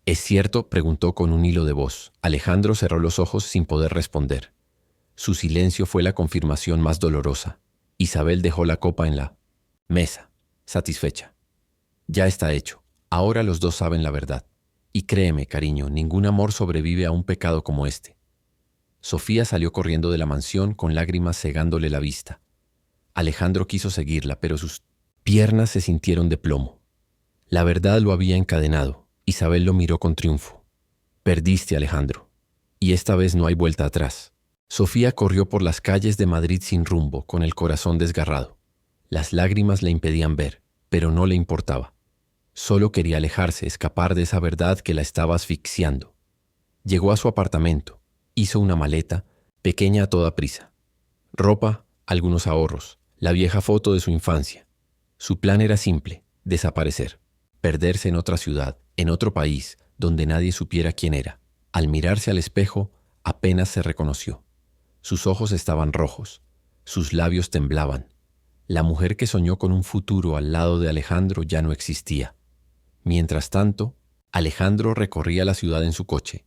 ¿Es cierto?, preguntó con un hilo de voz. Alejandro cerró los ojos sin poder responder. Su silencio fue la confirmación más dolorosa. Isabel dejó la copa en la mesa, satisfecha. Ya está hecho. Ahora los dos saben la verdad. Y créeme, cariño, ningún amor sobrevive a un pecado como este. Sofía salió corriendo de la mansión con lágrimas cegándole la vista. Alejandro quiso seguirla, pero sus piernas se sintieron de plomo. La verdad lo había encadenado. Isabel lo miró con triunfo. Perdiste, Alejandro. Y esta vez no hay vuelta atrás. Sofía corrió por las calles de Madrid sin rumbo, con el corazón desgarrado. Las lágrimas le impedían ver, pero no le importaba. Solo quería alejarse, escapar de esa verdad que la estaba asfixiando. Llegó a su apartamento, hizo una maleta, pequeña a toda prisa. Ropa, algunos ahorros, la vieja foto de su infancia. Su plan era simple, desaparecer, perderse en otra ciudad, en otro país, donde nadie supiera quién era. Al mirarse al espejo, apenas se reconoció. Sus ojos estaban rojos, sus labios temblaban. La mujer que soñó con un futuro al lado de Alejandro ya no existía. Mientras tanto, Alejandro recorría la ciudad en su coche.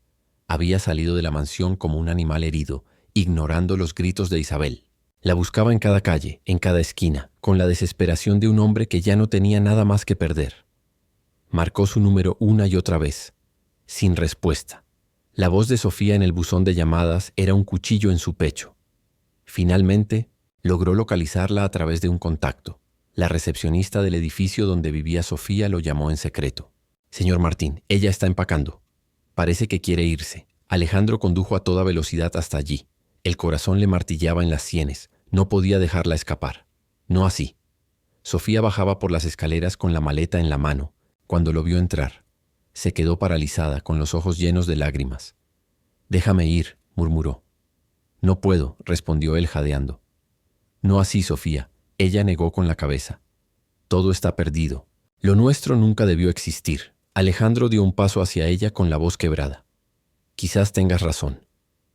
Había salido de la mansión como un animal herido, ignorando los gritos de Isabel. La buscaba en cada calle, en cada esquina, con la desesperación de un hombre que ya no tenía nada más que perder. Marcó su número una y otra vez, sin respuesta. La voz de Sofía en el buzón de llamadas era un cuchillo en su pecho. Finalmente, logró localizarla a través de un contacto. La recepcionista del edificio donde vivía Sofía lo llamó en secreto. Señor Martín, ella está empacando. Parece que quiere irse. Alejandro condujo a toda velocidad hasta allí. El corazón le martillaba en las sienes. No podía dejarla escapar. No así. Sofía bajaba por las escaleras con la maleta en la mano. Cuando lo vio entrar, se quedó paralizada, con los ojos llenos de lágrimas. «Déjame ir», murmuró. «No puedo», respondió él jadeando. «No así, Sofía», ella negó con la cabeza. «Todo está perdido. Lo nuestro nunca debió existir». Alejandro dio un paso hacia ella con la voz quebrada. «Quizás tengas razón,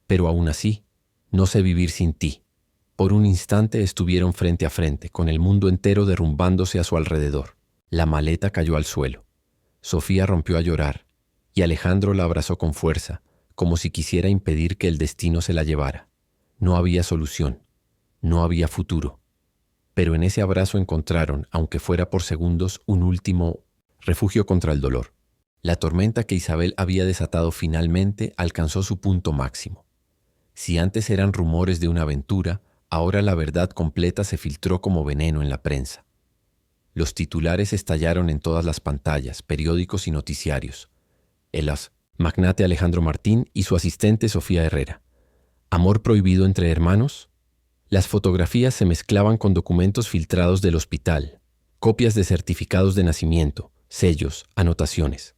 pero aún así, no sé vivir sin ti». Por un instante estuvieron frente a frente, con el mundo entero derrumbándose a su alrededor. La maleta cayó al suelo. Sofía rompió a llorar, y Alejandro la abrazó con fuerza, como si quisiera impedir que el destino se la llevara. No había solución, no había futuro. Pero en ese abrazo encontraron, aunque fuera por segundos, un último refugio contra el dolor. La tormenta que Isabel había desatado finalmente alcanzó su punto máximo. Si antes eran rumores de una aventura, ahora la verdad completa se filtró como veneno en la prensa. Los titulares estallaron en todas las pantallas, periódicos y noticiarios. El magnate Alejandro Martín y su asistente Sofía Herrera. ¿Amor prohibido entre hermanos? Las fotografías se mezclaban con documentos filtrados del hospital, copias de certificados de nacimiento, sellos, anotaciones.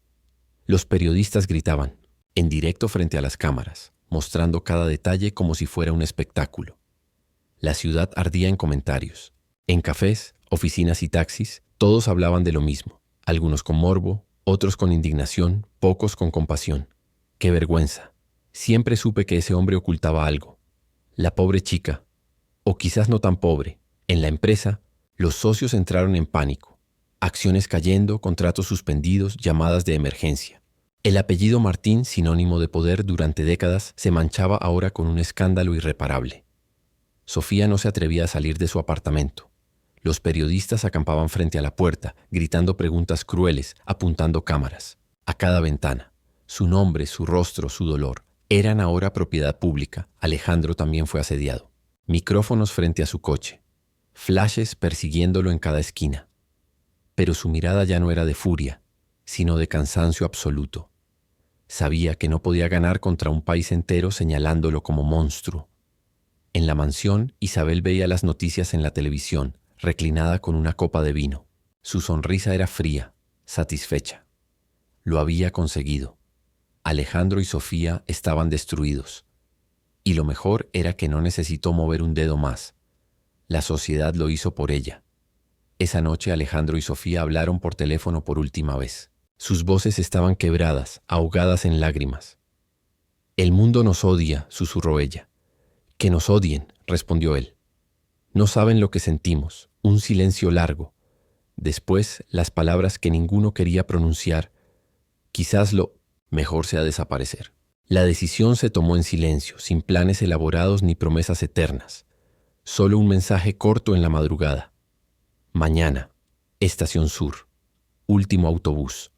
Los periodistas gritaban, en directo frente a las cámaras, mostrando cada detalle como si fuera un espectáculo. La ciudad ardía en comentarios. En cafés, oficinas y taxis, todos hablaban de lo mismo, algunos con morbo, otros con indignación, pocos con compasión. ¡Qué vergüenza! Siempre supe que ese hombre ocultaba algo. La pobre chica, o quizás no tan pobre, en la empresa, los socios entraron en pánico. Acciones cayendo, contratos suspendidos, llamadas de emergencia. El apellido Martín, sinónimo de poder durante décadas, se manchaba ahora con un escándalo irreparable. Sofía no se atrevía a salir de su apartamento. Los periodistas acampaban frente a la puerta, gritando preguntas crueles, apuntando cámaras. A cada ventana. Su nombre, su rostro, su dolor. Eran ahora propiedad pública. Alejandro también fue asediado. Micrófonos frente a su coche. Flashes persiguiéndolo en cada esquina. Pero su mirada ya no era de furia, sino de cansancio absoluto. Sabía que no podía ganar contra un país entero señalándolo como monstruo. En la mansión, Isabel veía las noticias en la televisión, reclinada con una copa de vino. Su sonrisa era fría, satisfecha. Lo había conseguido. Alejandro y Sofía estaban destruidos. Y lo mejor era que no necesitó mover un dedo más. La sociedad lo hizo por ella. Esa noche Alejandro y Sofía hablaron por teléfono por última vez. Sus voces estaban quebradas, ahogadas en lágrimas. «El mundo nos odia», susurró ella. «Que nos odien», respondió él. «No saben lo que sentimos». Un silencio largo. Después, las palabras que ninguno quería pronunciar. «Quizás lo mejor sea desaparecer». La decisión se tomó en silencio, sin planes elaborados ni promesas eternas. Solo un mensaje corto en la madrugada. «Mañana, Estación Sur. Último autobús».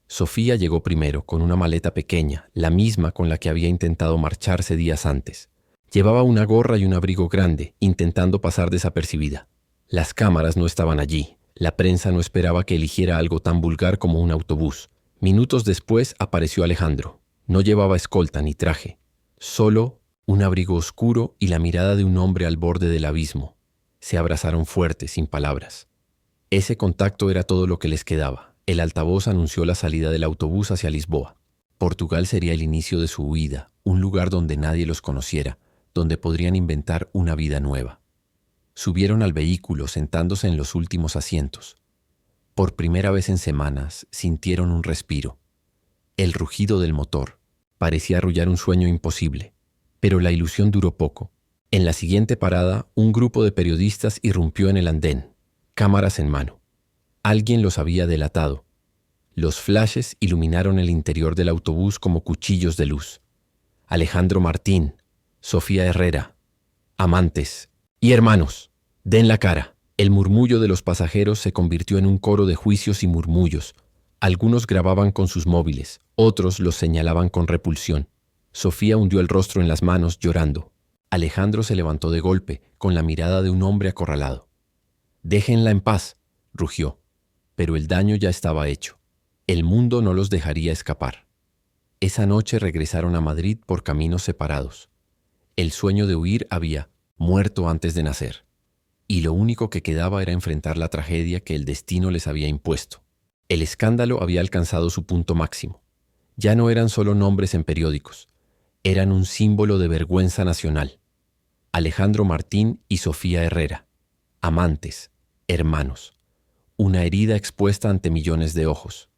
Sofía llegó primero, con una maleta pequeña, la misma con la que había intentado marcharse días antes. Llevaba una gorra y un abrigo grande, intentando pasar desapercibida. Las cámaras no estaban allí. La prensa no esperaba que eligiera algo tan vulgar como un autobús. Minutos después apareció Alejandro. No llevaba escolta ni traje. Solo un abrigo oscuro y la mirada de un hombre al borde del abismo. Se abrazaron fuertes, sin palabras. Ese contacto era todo lo que les quedaba. El altavoz anunció la salida del autobús hacia Lisboa. Portugal sería el inicio de su huida, un lugar donde nadie los conociera, donde podrían inventar una vida nueva. Subieron al vehículo sentándose en los últimos asientos. Por primera vez en semanas sintieron un respiro. El rugido del motor parecía arrullar un sueño imposible, pero la ilusión duró poco. En la siguiente parada, un grupo de periodistas irrumpió en el andén, cámaras en mano. Alguien los había delatado. Los flashes iluminaron el interior del autobús como cuchillos de luz. Alejandro Martín, Sofía Herrera, amantes y hermanos. Den la cara. El murmullo de los pasajeros se convirtió en un coro de juicios y murmullos. Algunos grababan con sus móviles, otros los señalaban con repulsión. Sofía hundió el rostro en las manos, llorando. Alejandro se levantó de golpe, con la mirada de un hombre acorralado. «Déjenla en paz», rugió. Pero el daño ya estaba hecho. El mundo no los dejaría escapar. Esa noche regresaron a Madrid por caminos separados. El sueño de huir había muerto antes de nacer. Y lo único que quedaba era enfrentar la tragedia que el destino les había impuesto. El escándalo había alcanzado su punto máximo. Ya no eran solo nombres en periódicos, eran un símbolo de vergüenza nacional. Alejandro Martín y Sofía Herrera, amantes, hermanos, una herida expuesta ante millones de ojos.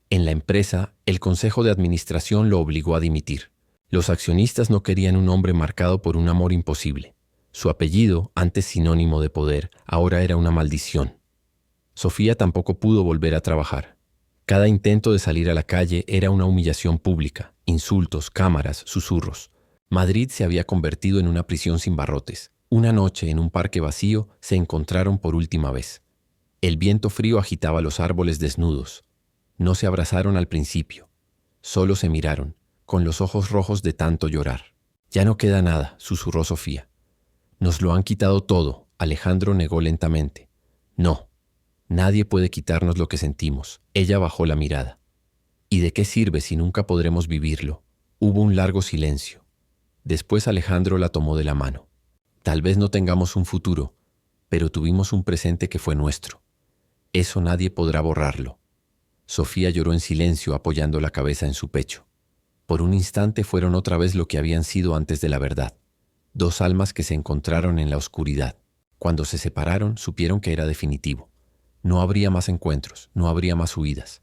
En la empresa, el consejo de administración lo obligó a dimitir. Los accionistas no querían un hombre marcado por un amor imposible. Su apellido, antes sinónimo de poder, ahora era una maldición. Sofía tampoco pudo volver a trabajar. Cada intento de salir a la calle era una humillación pública, insultos, cámaras, susurros. Madrid se había convertido en una prisión sin barrotes. Una noche, en un parque vacío, se encontraron por última vez. El viento frío agitaba los árboles desnudos. No se abrazaron al principio. Solo se miraron, con los ojos rojos de tanto llorar. «Ya no queda nada», susurró Sofía. «Nos lo han quitado todo», Alejandro negó lentamente. «No, nadie puede quitarnos lo que sentimos». Ella bajó la mirada. «¿Y de qué sirve si nunca podremos vivirlo?» Hubo un largo silencio. Después Alejandro la tomó de la mano. «Tal vez no tengamos un futuro, pero tuvimos un presente que fue nuestro. Eso nadie podrá borrarlo». Sofía lloró en silencio, apoyando la cabeza en su pecho. Por un instante fueron otra vez lo que habían sido antes de la verdad. Dos almas que se encontraron en la oscuridad. Cuando se separaron, supieron que era definitivo. No habría más encuentros, no habría más huidas.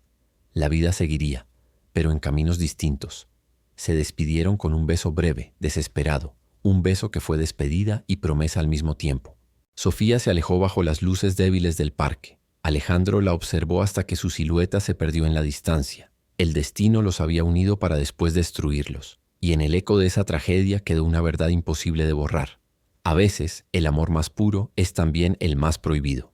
La vida seguiría, pero en caminos distintos. Se despidieron con un beso breve, desesperado, un beso que fue despedida y promesa al mismo tiempo. Sofía se alejó bajo las luces débiles del parque. Alejandro la observó hasta que su silueta se perdió en la distancia. El destino los había unido para después destruirlos. Y en el eco de esa tragedia quedó una verdad imposible de borrar. A veces, el amor más puro es también el más prohibido.